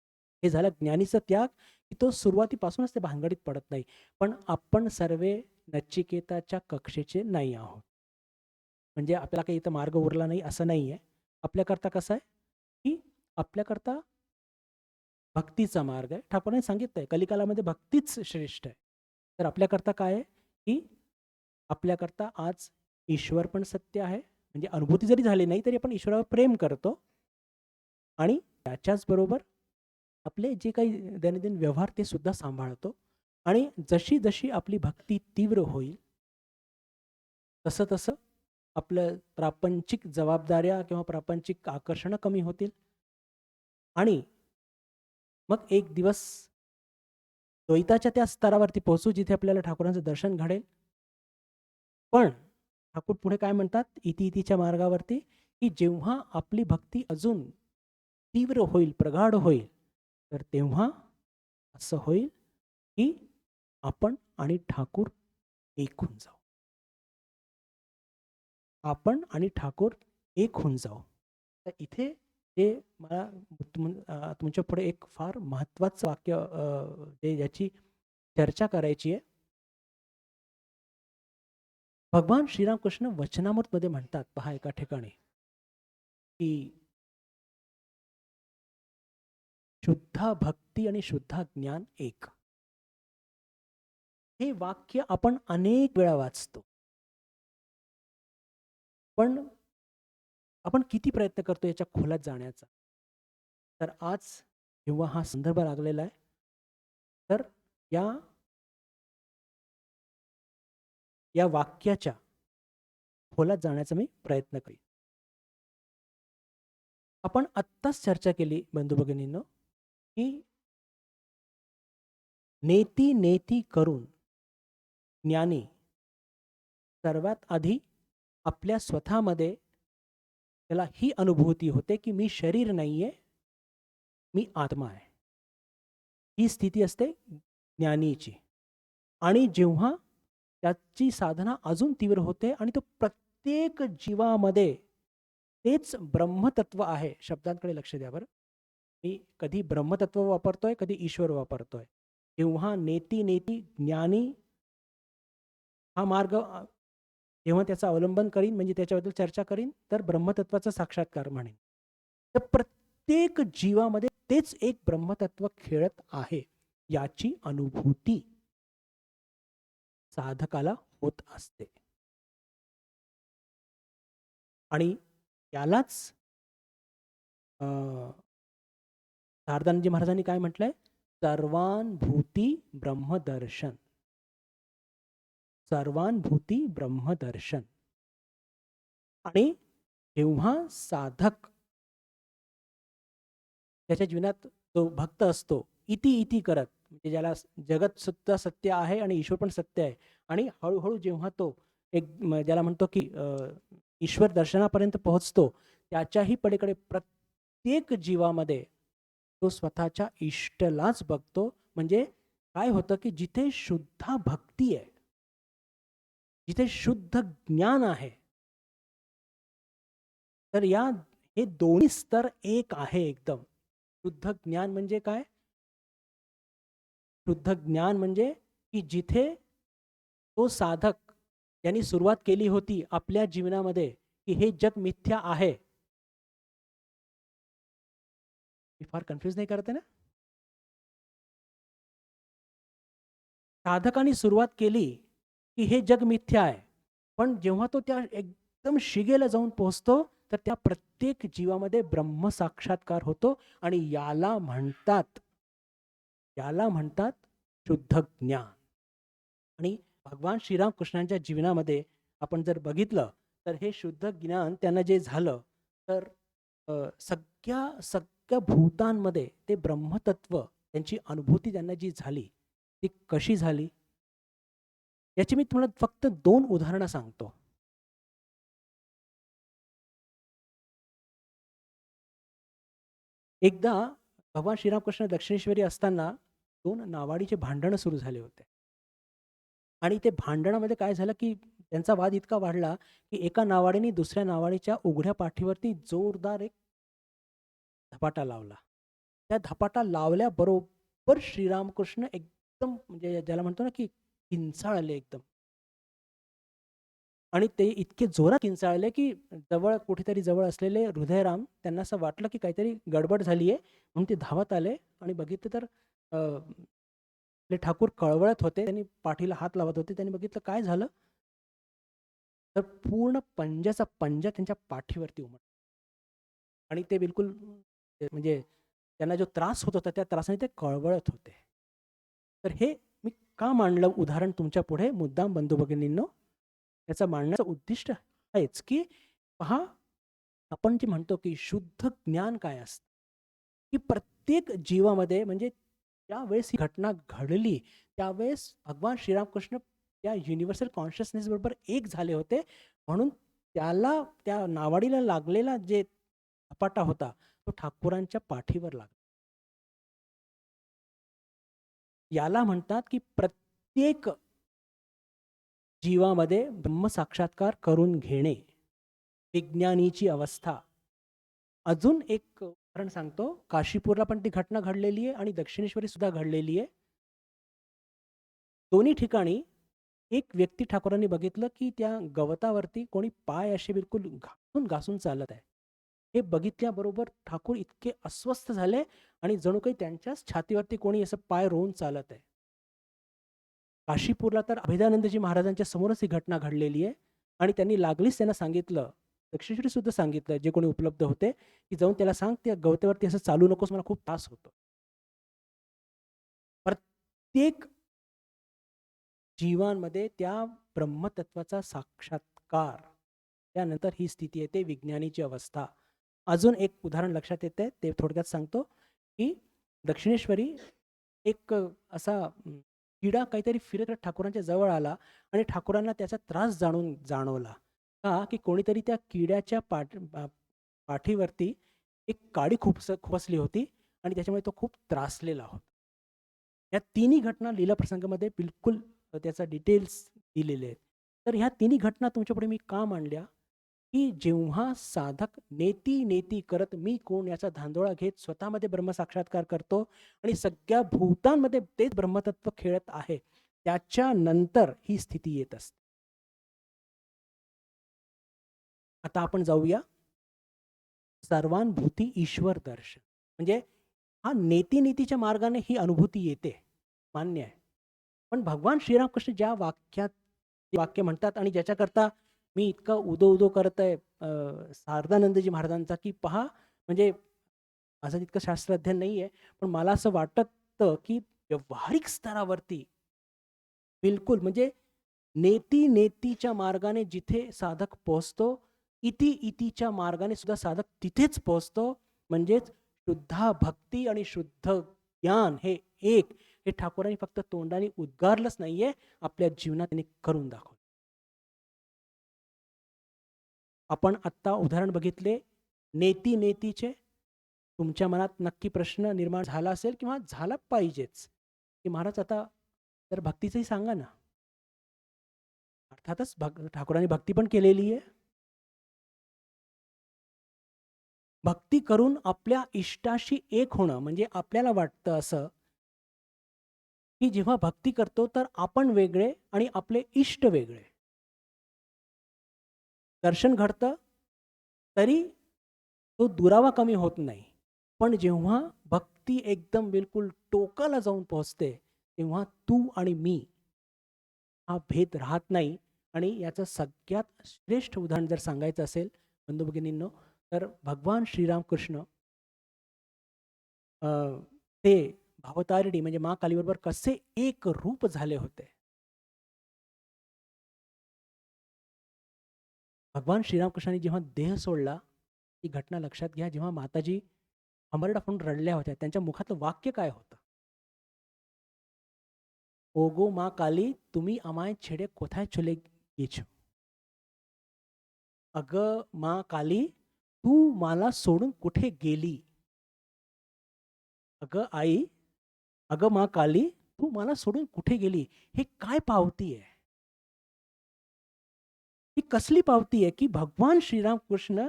हे झालं ज्ञानीचा त्याग, की तो सुरुवातीपासूनच ते भानगडीत पडत नाही. पण आपण सर्वे नचिकेताच्या कक्षेचे नाही आहोत. म्हणजे आपल्याला काही इथं मार्ग उरला नाही असं नाहीये. आपल्याकरता कसं आहे, की आपल्याकरता भक्तीचा मार्ग आहे. ठाकूरांनी सांगितलंय कलिकालामध्ये भक्तीच श्रेष्ठ आहे. तर आपल्याकरता काय आहे, की आपल्याकरता आज ईश्वर पण सत्य आहे. म्हणजे अनुभूती जरी झाली नाही तरी आपण ईश्वरावर प्रेम करतो आणि त्याच्याच बरोबर आपले जे काही दैनंदिन व्यवहार ते सुद्धा सांभाळतो. आणि जशी जशी आपली भक्ती तीव्र होईल तसं तसं आपलं प्रापंचिक जबाबदाऱ्या किंवा प्रापंचिक आकर्षणं कमी होतील आणि मग एक दिवस द्वैताच्या त्या स्तरावरती पोहोचू जिथे आपल्याला ठाकूरांचं दर्शन घडेल. पण ठाकूर पुढे काय म्हणतात इतिच्या मार्गावरती, की जेव्हा आपली भक्ती अजून तीव्र होईल, प्रगाढ होईल, तर तेव्हा असं होईल की आपण आणि ठाकूर एक होऊन जाऊ. आपण आणि ठाकूर एक होऊन जाऊ. तर इथे ते मला तुमच्या पुढे एक फार महत्वाचं वाक्य ते याची चर्चा करायची आहे. भगवान श्रीरामकृष्ण वचनामृतमध्ये म्हणतात पहा एका ठिकाणी, की शुद्ध भक्ती आणि शुद्ध ज्ञान एक. हे वाक्य आपण अनेक वेळा वाचतो. पण आपण किती प्रयत्न करतो याच्या खोलात जाण्याचा. तर आज जेव्हा हा संदर्भ लागलेला आहे तर या वाक्याच्या खोलात जाण्याचा मी प्रयत्न करीन. आपण आत्ताच चर्चा केली बंधू भगिनींनो, की नेती नेती करून ज्ञानी सर्वात आधी आपल्या स्वतःमध्ये त्याला ही अनुभूती होते की मी शरीर नाहीये, मी आत्मा आहे. ही स्थिती असते ज्ञानीची. आणि जेव्हा त्याची साधना अजून तीव्र होते आणि तो प्रत्येक जीवामध्ये तेच ब्रह्मतत्व आहे. शब्दांकडे लक्ष द्या बरं. मी कधी ब्रह्मतत्व वापरतोय, कधी ईश्वर वापरतोय. जेव्हा नेती नेती ज्ञानी हा मार्ग जेव्हा त्याचं अवलंबन करीन म्हणजे त्याच्याबद्दल चर्चा करीन तर ब्रह्मतत्वाचा साक्षात्कार म्हणेन. तर प्रत्येक जीवामध्ये तेच एक ब्रह्मतत्व खेळत आहे याची अनुभूती साधकाला होत असते. आणि यालाच शारदानंदजी महाराजांनी काय म्हटलंय, सर्वानुभूती ब्रह्मदर्शन. सर्वानुभूती ब्रह्मदर्शन. आणि जेव्हा साधक त्याच्या जीवनात जो भक्त असतो इति इति करत, म्हणजे ज्याला जगत सुद्धा सत्य आहे आणि ईश्वर पण सत्य आहे, आणि हळूहळू जेव्हा तो एक ज्याला म्हणतो की ईश्वर दर्शनापर्यंत पोहोचतो, त्याच्याही पलीकडे प्रत्येक जीवामध्ये तो स्वतःच्या इष्टलाच बघतो. म्हणजे काय होतं की जिथे शुद्ध भक्ती आहे, जिथे शुद्ध ज्ञान आहे, तर हे दोन्ही स्तर एक आहे एकदम. शुद्ध ज्ञान म्हणजे काय? शुद्ध ज्ञान म्हणजे की जिथे तो साधक यांनी सुरुवात केली होती आपल्या जीवनामध्ये की हे जग मिथ्या आहे. मी फार कन्फ्युज नाही करते ना? साधकांनी सुरुवात केली की हे जग मिथ्या आहे, पण जेव्हा तो त्या एकदम शिगेला जाऊन पोहोचतो तर त्या प्रत्येक जीवामध्ये ब्रह्म साक्षात्कार होतो. आणि याला म्हणतात शुद्ध ज्ञान. आणि भगवान श्रीरामकृष्णांच्या जीवनामध्ये आपण जर बघितलं तर हे शुद्ध ज्ञान त्यांना जे झालं, तर सगळ्या भूतांमध्ये ते ब्रह्मतत्व त्यांची अनुभूती त्यांना जी झाली, ती कशी झाली? याची मी तुम्हाला फक्त 2 उदाहरणं सांगतो. एकदा भगवान श्रीरामकृष्ण दक्षिणेश्वरी असताना 2 नावाडीचे भांडणं सुरू झाले होते. आणि ते भांडणामध्ये काय झालं, की त्यांचा वाद इतका वाढला, की एका नावाडीने दुसऱ्या नावाडीच्या उघड्या पाठीवरती जोरदार एक धपाटा लावला. त्या धपाटा लावल्याबरोबर श्रीरामकृष्ण एकदम म्हणजे ज्याला म्हणतो ना, की किंचाळले एकदम. आणि ते इतके जोरात किंचाळले, की कुठेतरी जवळ असलेले हृदयराम त्यांना असं वाटलं, की काहीतरी गडबड झाली आहे. म्हणून ते धावत आले आणि बघितलं तर आपले ठाकूर कळवळत होते. त्यांनी पाठीला हात लावत होते. त्यांनी बघितलं काय झालं? तर पूर्ण पंजाचा पंजा त्यांच्या पाठीवरती उमटला आणि ते बिलकुल म्हणजे त्यांना जो त्रास होत होता, त्या त्रासाने ते कळवळत होते. तर हे मी का मांडलं उदाहरण तुमच्या पुढे मुद्दाम बंधू भगिनींनो? याचं मांडण्याचं उद्दिष्ट आहेच, की पहा आपण जे म्हणतो, की शुद्ध ज्ञान काय असतं? की प्रत्येक जीवामध्ये म्हणजे ज्यावेळेस ही घटना घडली, त्यावेळेस भगवान श्रीरामकृष्ण त्या युनिव्हर्सल कॉन्शियसनेस बरोबर एक झाले होते. म्हणून त्याला त्या नावाडीला लागलेला जे धपाटा होता, तो ठाकूरांच्या पाठीवर लागला. याला म्हणतात, की प्रत्येक जीवामध्ये ब्रह्मसाक्षात्कार करून घेणे, विज्ञानीची अवस्था. अजून एक उदाहरण सांगतो. काशीपूरला पण ती घटना घडलेली आहे आणि दक्षिणेश्वरी सुद्धा घडलेली आहे. दोन्ही ठिकाणी एक व्यक्ती ठाकूरांनी बघितलं, की त्या गवतावरती कोणी पाय असे बिलकुल घासून चालत आहे. हे बघितल्याबरोबर ठाकूर इतके अस्वस्थ झाले आणि जणू काही त्यांच्याच छातीवरती कोणी असं पाय रोवून चालत आहे. काशीपूरला तर अभेदानंदजी महाराजांच्या समोरच ही घटना घडलेली आहे आणि त्यांनी लागलीच त्यांना सांगितलं, दक्षिणेश्वरी सुद्धा सांगितलं जे कोणी उपलब्ध होते, की जाऊन त्याला सांग त्या गवत्यावरती असं चालू नकोस, मला खूप त्रास होतो. प्रत्येक जीवांमध्ये त्या ब्रह्मतत्वाचा साक्षात्कार, त्यानंतर ही स्थिती येते विज्ञानीची अवस्था. अजून एक उदाहरण लक्षात येते, ते थोडक्यात सांगतो, की दक्षिणेश्वरी एक असा किडा काहीतरी फिरत ठाकूरांच्या जवळ आला आणि ठाकूरांना त्याचा त्रास जाणवला. का? की कोणीतरी त्या किड्याच्या पाठीवरती एक काडी खुपसली होती आणि त्याच्यामुळे तो खूप त्रासलेला होता. या तिन्ही घटना लीलाप्रसंगामध्ये बिलकुल त्याचा डिटेल्स दिलेले आहेत. तर ह्या तिन्ही घटना तुमच्यापुढे मी का मांडल्या? की जेव्हा साधक नेती करत मी कोण याचा धांदोळा घेत स्वतःमध्ये ब्रह्मसाक्षात्कार करतो आणि सगळ्या भूतांमध्ये तेच ब्रह्मतत्व खेळत आहे, त्याच्यानंतर ही स्थिती येत असते. आता आपण जाऊया सर्वानुभूती ईश्वर दर्शन. म्हणजे हा नेतीच्या मार्गाने ही अनुभूती येते, मान्य आहे. पण भगवान श्रीरामकृष्ण ज्या वाक्यात वाक्य म्हणतात आणि ज्याच्याकरता मी इतका उदो करत आहे शारदानंदजी महाराजांचा, की पहा म्हणजे माझं तितकं शास्त्र अध्ययन नाहीये, पण मला असं वाटतं, की व्यावहारिक स्तरावरती बिलकुल म्हणजे नेतीच्या मार्गाने जिथे साधक पोहोचतो, इतीच्या मार्गाने सुद्धा साधक तिथेच पोहोचतो. म्हणजेच शुद्ध भक्ती आणि शुद्ध ज्ञान हे एक, हे ठाकूरांनी फक्त तोंडाने उद्गारलंच नाहीये, आपल्या जीवनात त्यांनी करून दाखवलं. आपण आत्ता उदाहरण बघितले नेतीचे. तुमच्या मनात नक्की प्रश्न निर्माण झाला असेल किंवा झाला पाहिजेच, की महाराज आता तर भक्तीचंही सांगा ना. अर्थातच ठाकूरांनी भक्ती पण केलेली आहे. भक्ती करून आपल्या इष्टाशी एक होणं म्हणजे आपल्याला वाटतं असं, की जेव्हा भक्ती करतो तर आपण वेगळे आणि आपले इष्ट वेगळे. दर्शन घडतं तरी तो दुरावा कमी होत नाही. पण जेव्हा भक्ती एकदम बिलकुल टोकाला जाऊन पोहोचते, तेव्हा तू आणि मी हा भेद राहत नाही. आणि याचं सगळ्यात श्रेष्ठ उदाहरण जर सांगायचं असेल बंधू भगिनींनो, तर भगवान श्रीरामकृष्ण ते भावतारिणी म्हणजे मा कालीबरोबर कसे एक रूप झाले होते. भगवान श्रीरामकृष्णांनी जेव्हा देह सोडला, ती घटना लक्षात घ्या. जेव्हा माताजी हंबरडा फोडून रडल्या होत्या, त्यांच्या मुखातलं वाक्य काय होतं? "ओगो मा काली, तुम्ही আমায় ছেড়ে কোথায় চলে গিয়েছো?" अगं मा काली, तू मला सोडून कुठे गेली? अगं आई, अगं मा काली, तू मला सोडून कुठे गेली? हे काय पावती आहे? ही कसली पावती आहे, की भगवान श्रीरामकृष्ण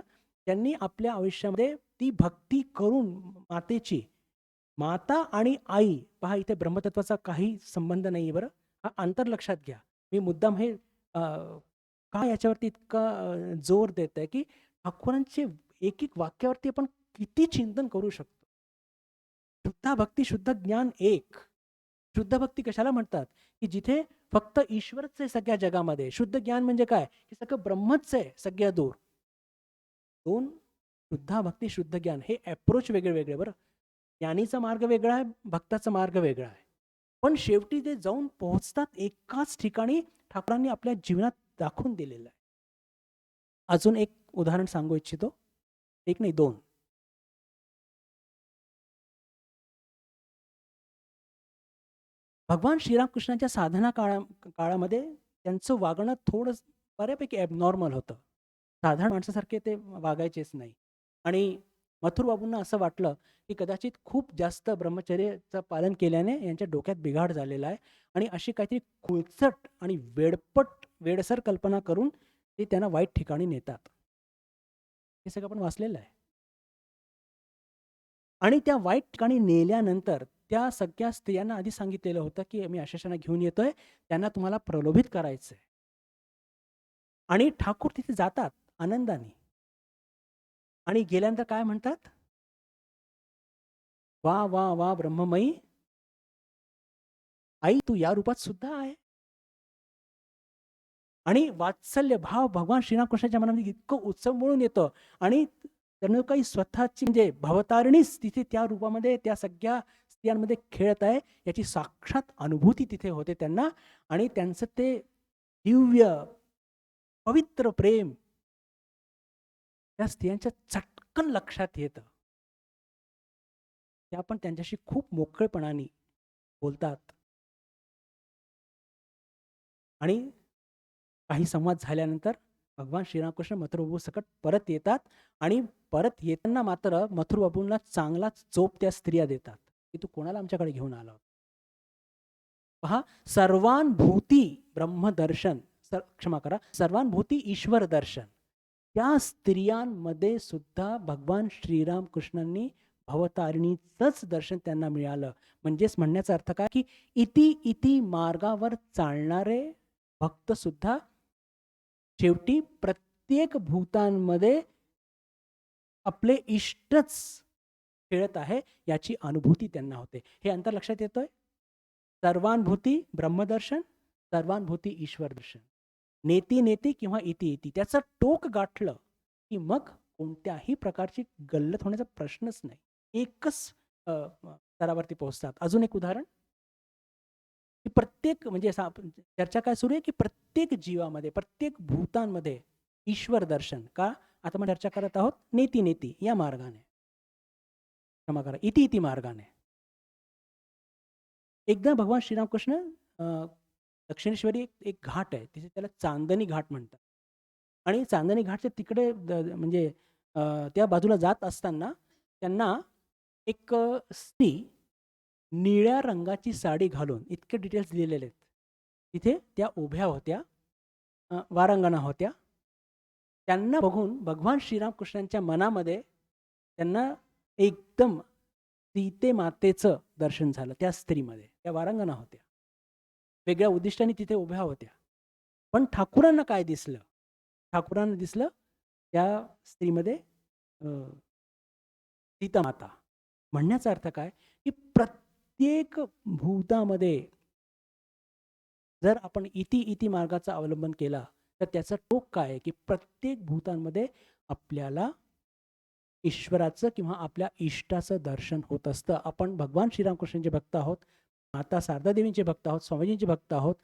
त्यांनी आपल्या आयुष्यामध्ये ती भक्ती करून मातेची, माता आणि आई पहा इथे ब्रह्मतत्वाचा काही संबंध नाहीये बरं. हा अंतर लक्षात घ्या. मी मुद्दाम हे का याच्यावरती इतका जोर देतोय, की ठाकूरांचे एक-एक वाक्यावरती आपण किती चिंतन करू शकतो. शुद्ध भक्ती, शुद्ध ज्ञान एक. शुद्ध भक्ती कशाला म्हणतात? की जिथे फक्त ईश्वरच आहे सगळ्या जगामध्ये. शुद्ध ज्ञान म्हणजे काय? की सगळं ब्रह्मच आहे सगळ्या दूर. 2 शुद्ध भक्ती, शुद्ध ज्ञान हे अप्रोच वेगळे-वेगळे बरं. ज्ञानीचा मार्ग वेगळा आहे, भक्ताचा मार्ग वेगळा आहे. पण शेवटी ते जाऊन पोहोचतात एकाच ठिकाणी ठाकूरांनी आपल्या जीवनात दाखवून दिलेलं आहे. अजून एक उदाहरण सांगू इच्छितो. एक नाही 2. भगवान श्रीरामकृष्णांच्या साधना काळामध्ये त्यांचं वागणं थोडं बऱ्यापैकी ॲबनॉर्मल होतं. साधारण माणसासारखे ते वागायचेच नाही. आणि मथुर बाबूंना असं वाटलं, की कदाचित खूप जास्त ब्रह्मचर्याचं पालन केल्याने यांच्या डोक्यात बिघाड झालेला आहे आणि अशी काहीतरी खुळचट आणि वेडसर कल्पना करून ते त्यांना वाईट ठिकाणी नेतात. हे सगळं आपण वाचलेलं आहे. आणि त्या वाईट ठिकाणी नेल्यानंतर त्या सगळ्या स्त्रियांना आधी सांगितलेलं होतं, की मी अशा-अशांना घेऊन येतोय, त्यांना तुम्हाला प्रलोभित करायचंय. आणि ठाकूर तिथे जातात आनंदाने आणि गेल्यानंतर काय म्हणतात? "वाह! वाह! वाह! ब्रह्ममयी, आई तू या रूपात सुद्धा आहे." आणि वात्सल्य भाव भगवान श्रीरामकृष्णाच्या मनामध्ये इतकं उचंबळून येतं आणि जणू काही स्वतःची म्हणजे भवतारिणीच तिथे त्या रूपामध्ये त्या सगळ्या स्त्रियांमध्ये खेळत आहे याची साक्षात अनुभूती तिथे होते त्यांना आणि त्यांचं ते दिव्य पवित्र प्रेम त्या स्त्रियांच्या चटकन लक्षात येतं. त्या पण त्यांच्याशी खूप मोकळेपणाने बोलतात आणि काही संवाद झाल्यानंतर भगवान श्रीरामकृष्ण मथुराबाबूसकट परत येतात आणि परत येताना मात्र मथुरबाबूंना चांगलाच चोप त्या स्त्रिया देतात, की "तू कोणाला आमच्याकडे घेऊन आला होता?" पहा, सर्वानुभूती ब्रह्मदर्शन क्षमा करा, सर्वानुभूती ईश्वर दर्शन. त्या स्त्रियांमध्ये सुद्धा भगवान श्रीरामकृष्णांनी भवतारिणीचंच दर्शन त्यांना मिळालं. म्हणजेच म्हणण्याचा अर्थ काय, की इति मार्गावर चालणारे भक्त सुद्धा शेवटी प्रत्येक भूतांमध्ये आपले इष्टच खेळत आहे याची अनुभूती त्यांना होते. हे अंतर लक्षात येतोय? सर्वानुभूती ब्रह्मदर्शन, सर्वानुभूती ईश्वर दर्शन. नेती-नेती किंवा इति-इति त्याचं टोक गाठलं, की मग कोणत्याही प्रकारची गल्लत होण्याचा प्रश्नच नाही. एकच स्तरावरती पोहोचतात. अजून एक उदाहरण, की प्रत्येक म्हणजे असं आपण चर्चा काय सुरू आहे, की प्रत्येक जीवामध्ये, प्रत्येक भूतांमध्ये ईश्वर दर्शन. का? आता आपण चर्चा करत आहोत नेती-नेती या मार्गाने. क्षमा करा, इति-इति मार्गाने. एकदा भगवान श्रीरामकृष्ण अ, दक्षिणेश्वरी एक घाट आहे. तिथे त्याला चांदणी घाट म्हणतात. आणि चांदणी घाटच्या तिकडे म्हणजे त्या बाजूला जात असताना त्यांना एक स्त्री निळ्या रंगाची साडी घालून इतके डिटेल्स दिलेले आहेत. तिथे त्या उभ्या होत्या. वारांगणा होत्या. त्यांना बघून भगवान श्रीरामकृष्णांच्या मनामध्ये त्यांना एकदम सीते मातेचं दर्शन झालं त्या स्त्रीमध्ये. त्या वारांगणा होत्या. वेगळ्या उद्दिष्टाने तिथे उभ्या होत्या. पण ठाकूरांना काय दिसलं? ठाकूरांना दिसलं त्या स्त्रीमध्ये अ, सीतामाता. म्हणण्याचा अर्थ काय? की प्रत्येक भूतामध्ये जर आपण इति मार्गाचा अवलंबन केला, तर त्याचं टोक काय आहे, की प्रत्येक भूतांमध्ये आपल्याला ईश्वराचं किंवा आपल्या इष्टाचं दर्शन होत असतं. आपण भगवान श्रीरामकृष्णांचे भक्त आहोत, माता शारदा देवींचे भक्त आहोत, स्वामीजींचे भक्त आहोत.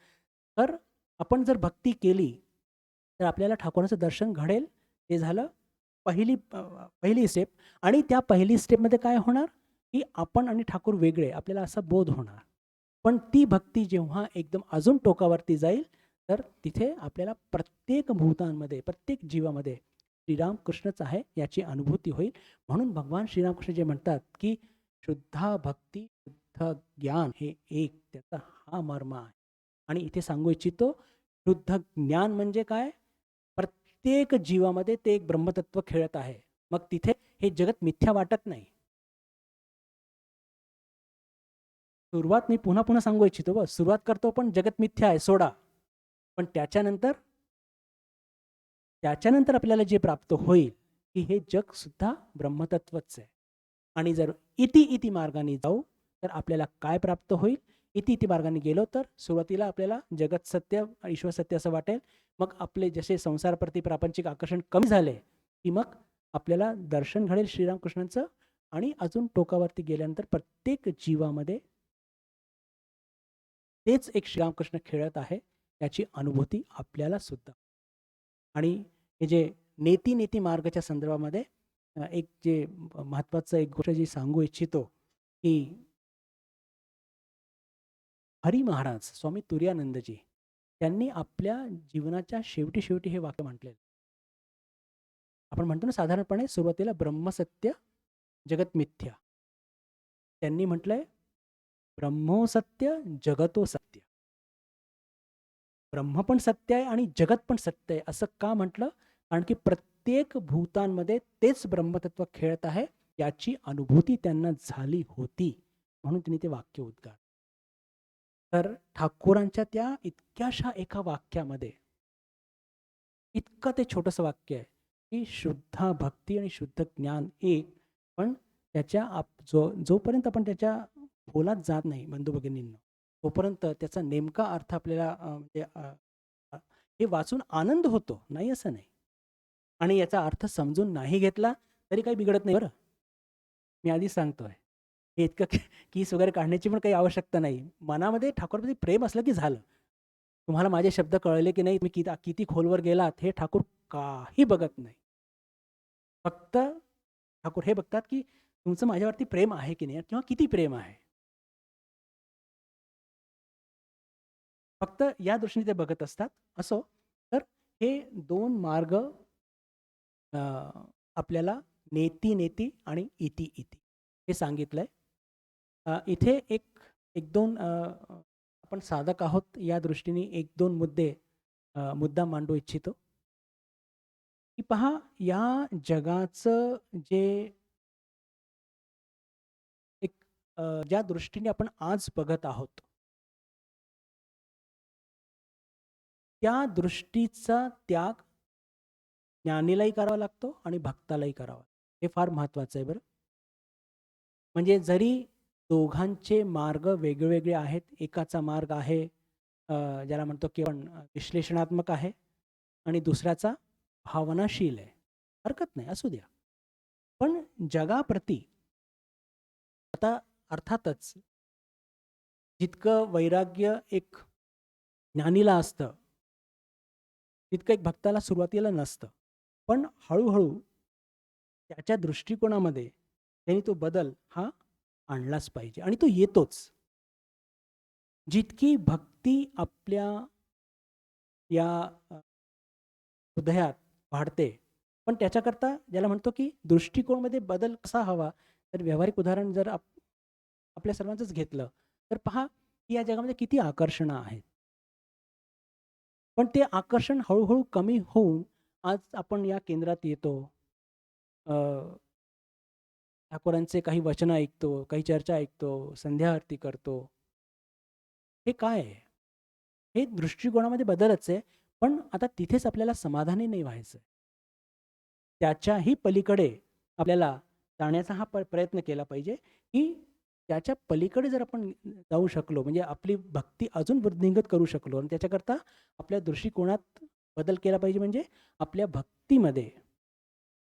तर आपण जर भक्ती केली, तर आपल्याला ठाकूरांचं दर्शन घडेल. ते झालं पहिली स्टेप. आणि त्या पहिली स्टेपमध्ये काय होणार, की आपण आणि ठाकूर वेगळे, आपल्याला असा बोध होणार. पण ती भक्ती जेव्हा एकदम अजून टोकावरती जाईल, तर तिथे आपल्याला प्रत्येक भूतांमध्ये, प्रत्येक जीवामध्ये श्रीरामकृष्णच आहे याची अनुभूती होईल. म्हणून भगवान श्रीरामकृष्ण जे म्हणतात, की शुद्ध भक्ती, शुद्ध ज्ञान हे एक, त्याचा हा मर्म आहे. आणि इथे सांगू इच्छितो, शुद्ध ज्ञान म्हणजे काय? प्रत्येक जीवामध्ये ते एक ब्रह्मतत्व खेळत आहे. मग तिथे हे जगत मिथ्या वाटत नाही. सुरुवात मी पुन्हा पुन्हा सांगू इच्छितो, सुरुवात करतो पण जगत मिथ्या आहे सोडा. पण त्याच्यानंतर आपल्याला जे प्राप्त होईल, की हे जग सुद्धा ब्रह्मतत्वच आहे. आणि जर इति इति मार्गाने जाऊ, तर आपल्याला काय प्राप्त होईल? इति इति मार्गाने गेलो तर सुरुवातीला आपल्याला जगत सत्य, ईश्वर सत्य असं वाटेल. मग आपले जसे संसारप्रती प्रापंचिक आकर्षण कमी झाले, की मग आपल्याला दर्शन घडेल श्रीरामकृष्णांचं. आणि अजून टोकावरती गेल्यानंतर प्रत्येक जीवामध्ये तेच एक श्रीरामकृष्ण खेळत आहे याची अनुभूती आपल्याला सुद्धा. आणि हे जे नेती नेती मार्गाच्या संदर्भामध्ये एक जे महत्वाचं एक गोष्ट जी सांगू इच्छितो, की हरी महाराज स्वामी तुर्यानंदजी त्यांनी आपल्या जीवनाच्या शेवटी शेवटी हे वाक्य म्हटले. आपण म्हणतो ना साधारणपणे सुरुवातीला ब्रह्मसत्य जगत मिथ्या, त्यांनी म्हटलंय ब्रह्मो सत्य जगतो सत्य. ब्रह्म पण सत्य आहे आणि जगत पण सत्य आहे. असं का म्हटलं? कारण की प्रत्येक भूतांमध्ये तेच ब्रह्मतत्व खेळत आहे याची अनुभूती त्यांना झाली होती. म्हणून त्यांनी ते वाक्य उद्गार. तर ठाकूरांच्या त्या इतक्याशा एका वाक्यामध्ये इतकं ते छोटंसं वाक्य आहे, की शुद्ध भक्ती आणि शुद्ध ज्ञान एक. पण त्याच्या जोपर्यंत आपण त्याच्या खोलात जात नाही बंधू भगिनींनो, तोपर्यंत त्याचा नेमका अर्थ आपल्याला म्हणजे हे वाचून आनंद होतो, नाही असं नाही. आणि याचा अर्थ समजून नाही घेतला तरी काही बिघडत नाही बरं. मी आधीच सांगतोय. हे इतकं कीस वगैरे काढण्याची पण काही आवश्यकता नाही. मनामध्ये ठाकूरप्रती प्रेम असलं की झालं. तुम्हाला माझे शब्द कळले की नाही, तुम्ही किती खोलवर गेलात हे ठाकूर काही बघत नाही. फक्त ठाकूर हे बघतात की तुमचं माझ्यावरती प्रेम आहे की नाही किंवा किती प्रेम आहे. फक्त या दृष्टीने ते बघत असतात. असो, तर हे दोन मार्ग आपल्याला नेती नेती आणि इति इति हे सांगितलंय. इथे एक दोन आपण साधक आहोत या दृष्टीने एक दोन मुद्दा मांडू इच्छितो, की पहा या जगाचं जे एक ज्या दृष्टीने आपण आज बघत आहोत, त्या दृष्टीचा त्याग ज्ञानीलाही करावा लागतो आणि भक्तालाही करावा. हे फार महत्वाचं आहे बरं. म्हणजे जरी दोघांचे मार्ग वेगवेगळे आहेत, एकाचा मार्ग आहे ज्याला म्हणतो की आपण विश्लेषणात्मक आहे आणि दुसऱ्याचा भावनाशील आहे. हरकत नाही, असू द्या. पण जगाप्रती आता अर्थातच जितकं वैराग्य एक ज्ञानीला असतं, तितकं एक भक्ताला सुरुवातीला नसतं. पण हळूहळू त्याच्या दृष्टिकोनामध्ये त्यांनी तो बदल हा आणलाच पाहिजे आणि तो येतोच. जितकी भक्ती आपल्या या हृदयात वाढते, पण त्याच्याकरता ज्याला म्हणतो की दृष्टिकोनामध्ये बदल कसा हवा, तर व्यावहारिक उदाहरण जर आपल्या सर्वांचंच घेतलं, तर पहा की या जगामध्ये किती आकर्षणं आहेत. पण ते आकर्षण हळूहळू कमी होऊन आज आपण या केंद्रात येतो. ठाकूरांचे काही वचनं ऐकतो, काही चर्चा ऐकतो, संध्या आरती करतो. हे काय आहे? हे दृष्टिकोनामध्ये बदलच आहे. पण आता तिथेच आपल्याला समाधानी नाही व्हायचं. त्याच्याही पलीकडे आपल्याला जाण्याचा हा प्रयत्न केला पाहिजे, की त्याच्या पलीकडे जर आपण जाऊ शकलो, म्हणजे आपली भक्ती अजून वृद्धिंगत करू शकलो आणि त्याच्याकरता आपल्या दृष्टिकोनात बदल केला पाहिजे. म्हणजे आपल्या भक्तीमध्ये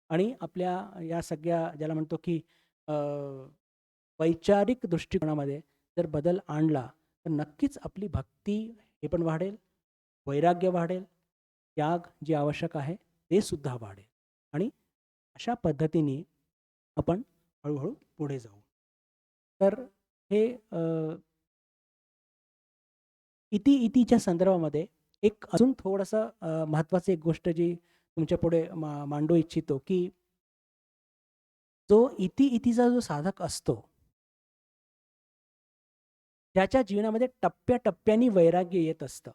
आणि आपल्या या सगळ्या ज्याला म्हणतो की वैचारिक दृष्टिकोनामध्ये जर बदल आणला, तर नक्कीच आपली भक्ती हे पण वाढेल, वैराग्य वाढेल त्याग जे आवश्यक आहे ते सुद्धा वाढेल आणि अशा पद्धतीने आपण हळूहळू पुढे जाऊ. तर हे इतीच्या संदर्भामध्ये एक अजून थोडंसं महत्त्वाची एक गोष्ट जी तुमच्यापुढे मांडू इच्छितो, की जो इतीचा जो साधक असतो, त्याच्या जीवनामध्ये टप्प्याटप्प्याने वैराग्य येत असतं.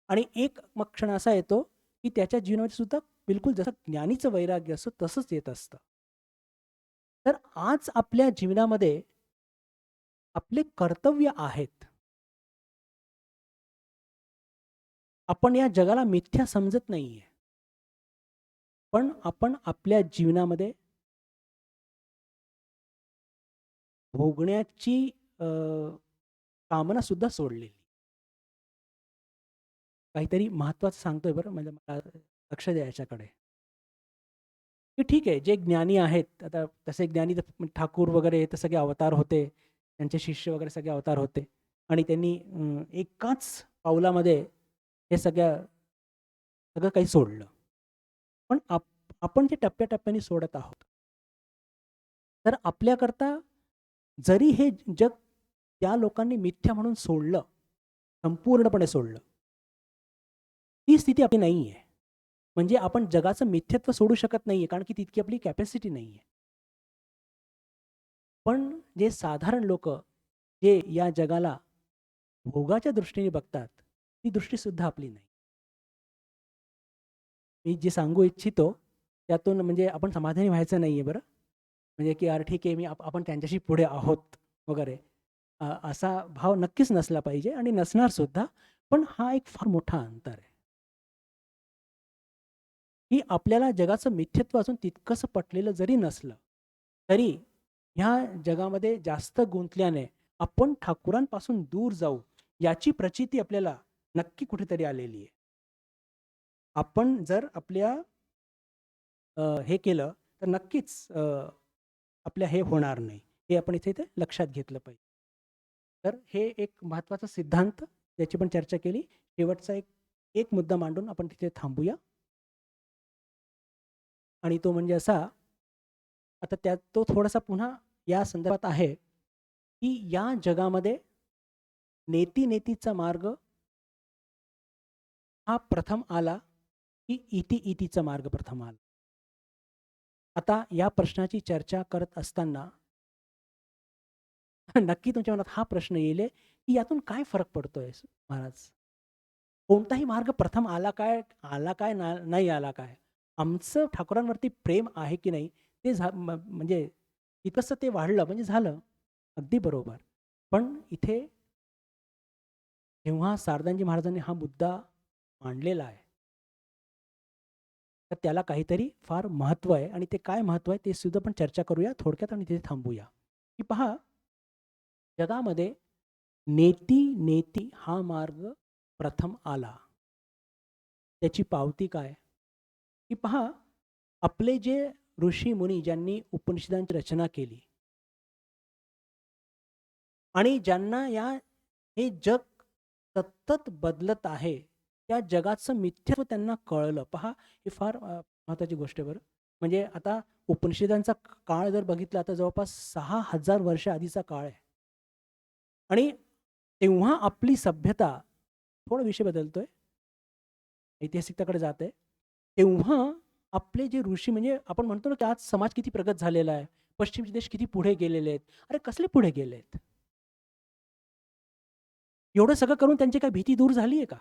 आणि एक मग क्षण असा येतो, की त्याच्या जीवनामध्ये सुद्धा बिलकुल जसं ज्ञानीचं वैराग्य असतं तसंच येत असतं. तर आज आपल्या जीवनामध्ये आपले कर्तव्य आहेत. आपण या जगाला मिथ्या समजत नाहीये. पण आपण आपल्या जीवनामध्ये भोगण्याची अ, कामना सुद्धा सोडलेली. काहीतरी महत्त्वाचं सांगतोय बरं, म्हणजे मला लक्ष द्या याच्याकडे. की ठीक आहे, जे ज्ञानी आहेत, आता तसे ज्ञानी तर ठाकूर वगैरे हे तर सगळे अवतार होते. त्यांचे शिष्य वगैरे सगळे अवतार होते आणि त्यांनी एकाच पावलामध्ये हे सगळं काही सोडलं. पण आपण जे टप्प्याटप्प्याने सोडत आहोत. तर आपल्याकरता जरी हे जग त्या लोकांनी मिथ्या म्हणून सोडलं, संपूर्णपणे सोडलं, ती स्थिती आपली नाहीये. म्हणजे आपण जगाचं मिथ्यत्व सोडू शकत नाहीये, कारण की तितकी आपली कॅपॅसिटी नाहीये. पण जे साधारण लोकं, जे या जगाला भोगाच्या दृष्टीने बघतात, ती दृष्टी सुद्धा आपली नाही. मी जे सांगू इच्छितो, त्यातून म्हणजे आपण समाधानी व्हायचं नाहीये बरं. म्हणजे की यार ठीक आहे, आपण त्यांच्याशी पुढे आहोत वगैरे. असा भाव नक्कीच नसला पाहिजे आणि नसणार सुद्धा. पण हा एक फार मोठा अंतर आहे. की आपल्याला जगाचं मिथ्यत्व अजून तितकंसं पटलेलं जरी नसलं, तरी ह्या जगामध्ये जास्त गुंतल्याने आपण ठाकुरांपासून दूर जाऊ, याची प्रचिती आपल्याला नक्की कुठेतरी आलेली आहे. आपण जर आपल्या हे केलं तर नक्कीच आपल्या हे होणार नाही. हे आपण इथे लक्षात घेतलं पाहिजे. तर हे एक महत्त्वाचा सिद्धांत, त्याची पण चर्चा केली. शेवटचा एक एक मुद्दा मांडून आपण तिथे थांबूया. आणि तो म्हणजे असा, आता त्यात तो थोडासा पुन्हा या संदर्भात आहे, की या जगामध्ये नेती-नेतीचा मार्ग हा प्रथम आला, की इतीचा मार्ग प्रथम आला? आता या प्रश्नाची चर्चा करत असताना नक्की तुमच्या मनात हा प्रश्न येईल, की यातून काय फरक पडतोय महाराज? कोणताही मार्ग प्रथम आला काय? आला काय? नाही आला काय? आमचं ठाकुरांवरती प्रेम आहे की नाही, ते म्हणजे तितकंसं ते वाढलं म्हणजे झालं. अगदी बरोबर. पण इथे जेव्हा सारदानजी महाराजांनी हा मुद्दा मांडलेला आहे, तर त्याला काहीतरी फार महत्त्व आहे आणि ते काय महत्त्व आहे ते सुद्धा आपण चर्चा करूया थोडक्यात आणि तिथे थांबूया. की पहा, जगामध्ये नेती हा मार्ग प्रथम आला. त्याची पावती काय? की पहा, आपले जे ऋषी-मुनी ज्यांनी उपनिषदांची रचना केली आणि ज्यांना हे जग सतत बदलत आहे, त्या जगाचं मिथ्यात्व त्यांना कळलं. पहा, ही फार महत्त्वाची गोष्ट आहे बरं. म्हणजे आता उपनिषदांचा काळ जर बघितला तर जवळपास 6000 वर्ष आधीचा काळ आहे. आणि तेव्हा आपली सभ्यता, थोडा विषय बदलतोय, ऐतिहासिकतेकडे जाते. तेव्हा आपले जे ऋषी, म्हणजे आपण म्हणतो ना, की आज समाज किती प्रगत झालेला आहे. पश्चिमचे देश किती पुढे गेलेले आहेत. अरे कसले पुढे गेलेत? एवढं सगळं करून त्यांची काही भीती दूर झाली आहे का?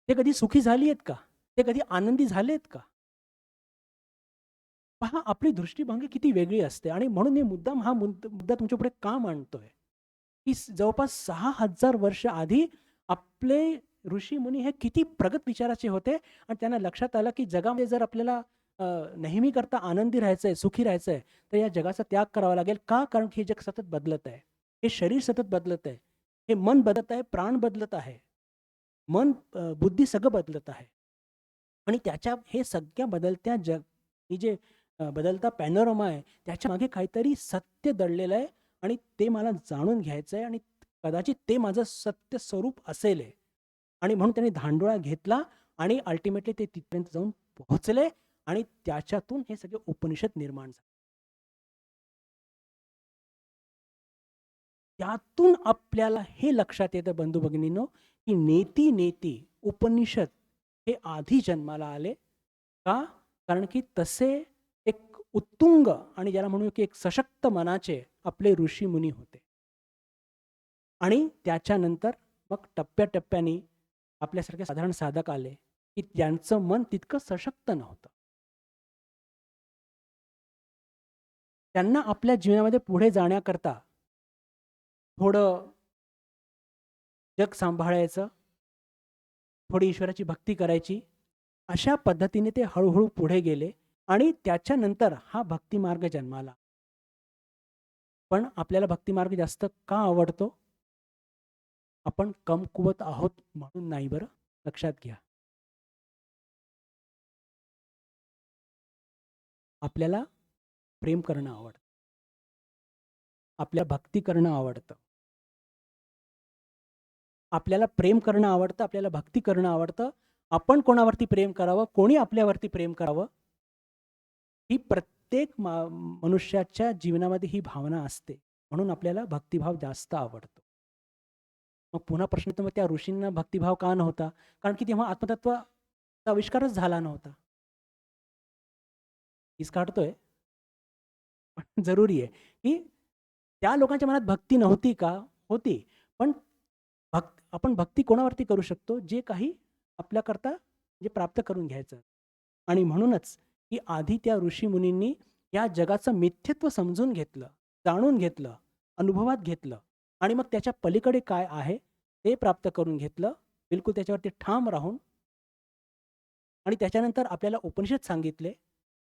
ते कधी सुखी झाली आहेत का? ते कधी आनंदी झालेत का? पहा, आपली दृष्टिभंगी किती वेगळी असते आणि म्हणून मी मुद्दाम हा मुद्दा तुमच्यापुढे का मांडतोय, की जवळपास 6000 वर्ष आधी आपले ऋषीमुनी हे किती प्रगत विचाराचे होते आणि त्यांना लक्षात आलं, की जगामध्ये जर आपल्याला नेहमीकरता आनंदी राहायचंय, सुखी राहायचंय, तर या जगाचा त्याग करावा लागेल. का? कारण की हे जग सतत बदलत आहे. हे शरीर सतत बदलत आहे. हे मन बदलत आहे, प्राण बदलत आहे. मन, बुद्धी सगळं बदलत आहे. आणि त्याच्या हे सगळ्या बदलत्या ही जे बदलता पॅनोरमा आहे, त्याच्यामागे काहीतरी सत्य दडलेलं आहे आणि ते मला जाणून घ्यायचं आहे आणि कदाचित ते माझं सत्य स्वरूप असेल आहे. आणि म्हणून त्यांनी धांडोळा घेतला आणि अल्टिमेटली ते तिथपर्यंत जाऊन पोहोचले आणि त्याच्यातून हे सगळे उपनिषद निर्माण झाले. त्यातून आपल्याला हे लक्षात येतं बंधू भगिनींनो, की नेती नेती उपनिषद हे आधी जन्माला आले. का? कारण की तसे एक उत्तुंग आणि ज्याला म्हणू की एक सशक्त मनाचे आपले ऋषीमुनी होते. आणि त्याच्यानंतर मग टप्प्याटप्प्याने आपल्यासारखे साधारण साधक आले, की त्यांचं मन तितकं सशक्त नव्हतं. त्यांना आपल्या जीवनामध्ये पुढे जाण्याकरता थोडं जग सांभाळायचं, थोडी ईश्वराची भक्ती करायची. अशा पद्धतीने ते हळू पुढे गेले आणि त्याच्यानंतर हा भक्तिमार्ग जन्माला. पण आपल्याला भक्तिमार्ग जास्त का आवडतो? आपण कमकुवत आहोत म्हणून नाही बरं, लक्षात घ्या. आपल्याला प्रेम करणं आवडतं. आपल्याला भक्ती करणं आवडतं. आपल्याला प्रेम करणं आवडतं, आपल्याला भक्ती करणं आवडतं. आपण कोणावरती प्रेम करावं, कोणी आपल्यावरती प्रेम करावं, ही प्रत्येक मनुष्याच्या जीवनामध्ये ही भावना असते. म्हणून आपल्याला भक्तिभाव जास्त आवडतो. मग पुन्हा प्रश्न येतो, मग त्या ऋषींना भक्तिभाव का नव्हता? कारण की तेव्हा आत्मतत्वाचा आविष्कारच झाला नव्हता. हीच काढतोय. पण जरुरी आहे, की त्या लोकांच्या मनात भक्ती नव्हती का? होती. पण आपण भक्ती कोणावरती करू शकतो? जे काही आपल्याकरता जे प्राप्त करून घ्यायचं. आणि म्हणूनच की आधी त्या ऋषीमुनींनी या जगाचं मिथ्यत्व समजून घेतलं, जाणून घेतलं, अनुभवात घेतलं आणि मग त्याच्या पलीकडे काय आहे ते प्राप्त करून घेतलं. बिलकुल त्याच्यावरती ठाम राहून आणि त्याच्यानंतर आपल्याला उपनिषद सांगितले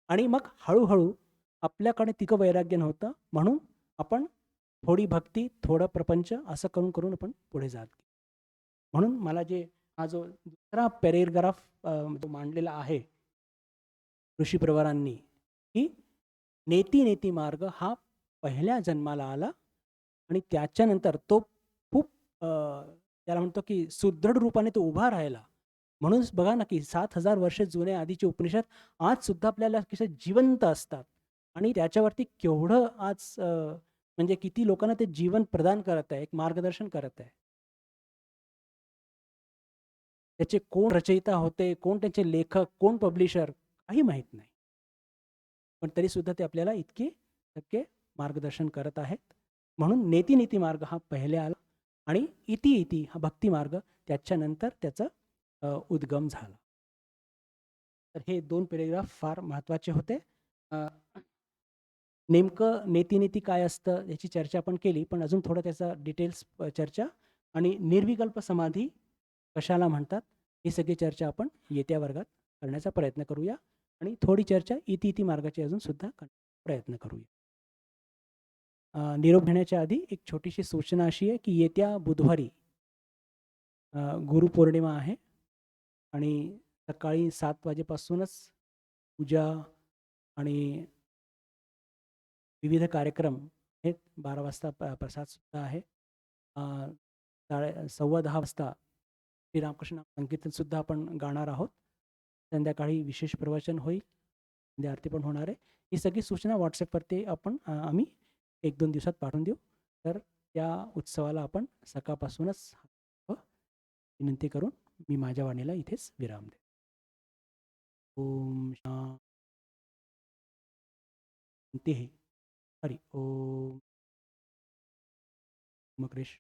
आणि मग हळू आपल्याकडे तितकं वैराग्य नव्हतं. म्हणून आपण थोडी भक्ती, थोडं प्रपंच असं करून आपण पुढे जात गेलो. म्हणून मला हा जो दुसरा पॅरेग्राफ जो मांडलेला आहे ऋषीप्रवरांनी, की नेती नेती मार्ग हा पहिल्या जन्माला आला आणि त्याच्यानंतर तो खूप त्याला म्हणतो की सुदृढ रूपाने तो उभा राहिला. म्हणूनच बघा ना, की 7,000 वर्ष जुने आधीचे उपनिषद आज सुद्धा आपल्याला कसे जिवंत असतात आणि त्याच्यावरती केवढं आज म्हणजे किती लोकांना ते जीवन प्रदान करत आहे, एक मार्गदर्शन करत आहे. त्याचे कोण रचयिता होते, कोण त्यांचे लेखक, कोण पब्लिशर काही माहीत नाही. पण तरी सुद्धा ते आपल्याला इतके टक्के मार्गदर्शन करत आहेत. म्हणून नेती मार्ग हा पहिले आला आणि इति हा भक्ती मार्ग त्याच्यानंतर त्याचा उद्गम झाला. तर हे 2 पॅरेग्राफ फार महत्त्वाचे होते. नेमकं नेती काय असतं याची चर्चा आपण केली, पण अजून थोडं त्याचा डिटेल्स चर्चा आणि निर्विकल्प समाधी कशाला म्हणतात, ही सगळी चर्चा आपण येत्या वर्गात करण्याचा प्रयत्न करूया आणि थोडी चर्चा इति मार्गाची अजून सुद्धा करण्याचा प्रयत्न करूया. निरोप घेण्याच्या आधी एक छोटीशी सूचना अशी आहे, की येत्या बुधवारी गुरुपौर्णिमा आहे आणि सकाळी 7 वाजेपासूनच पूजा आणि विविध कार्यक्रम आहेत. 12 वाजता प्रसादसुद्धा आहे. 10:15 वाजता श्रीरामकृष्ण संकीर्तनसुद्धा आपण गाणार आहोत. संध्याकाळी विशेष प्रवचन होईल. संध्या आरती पण होणार आहे. ही सगळी सूचना WhatsAppवरती आम्ही 1-2 दिवसात पाठवून देऊ. तर त्या उत्सवाला आपण सकाळपासूनच विनंती करून मी माझ्या वाणीला इथेच विराम देतो. ओम शांती. हरी ओम. मकरेश.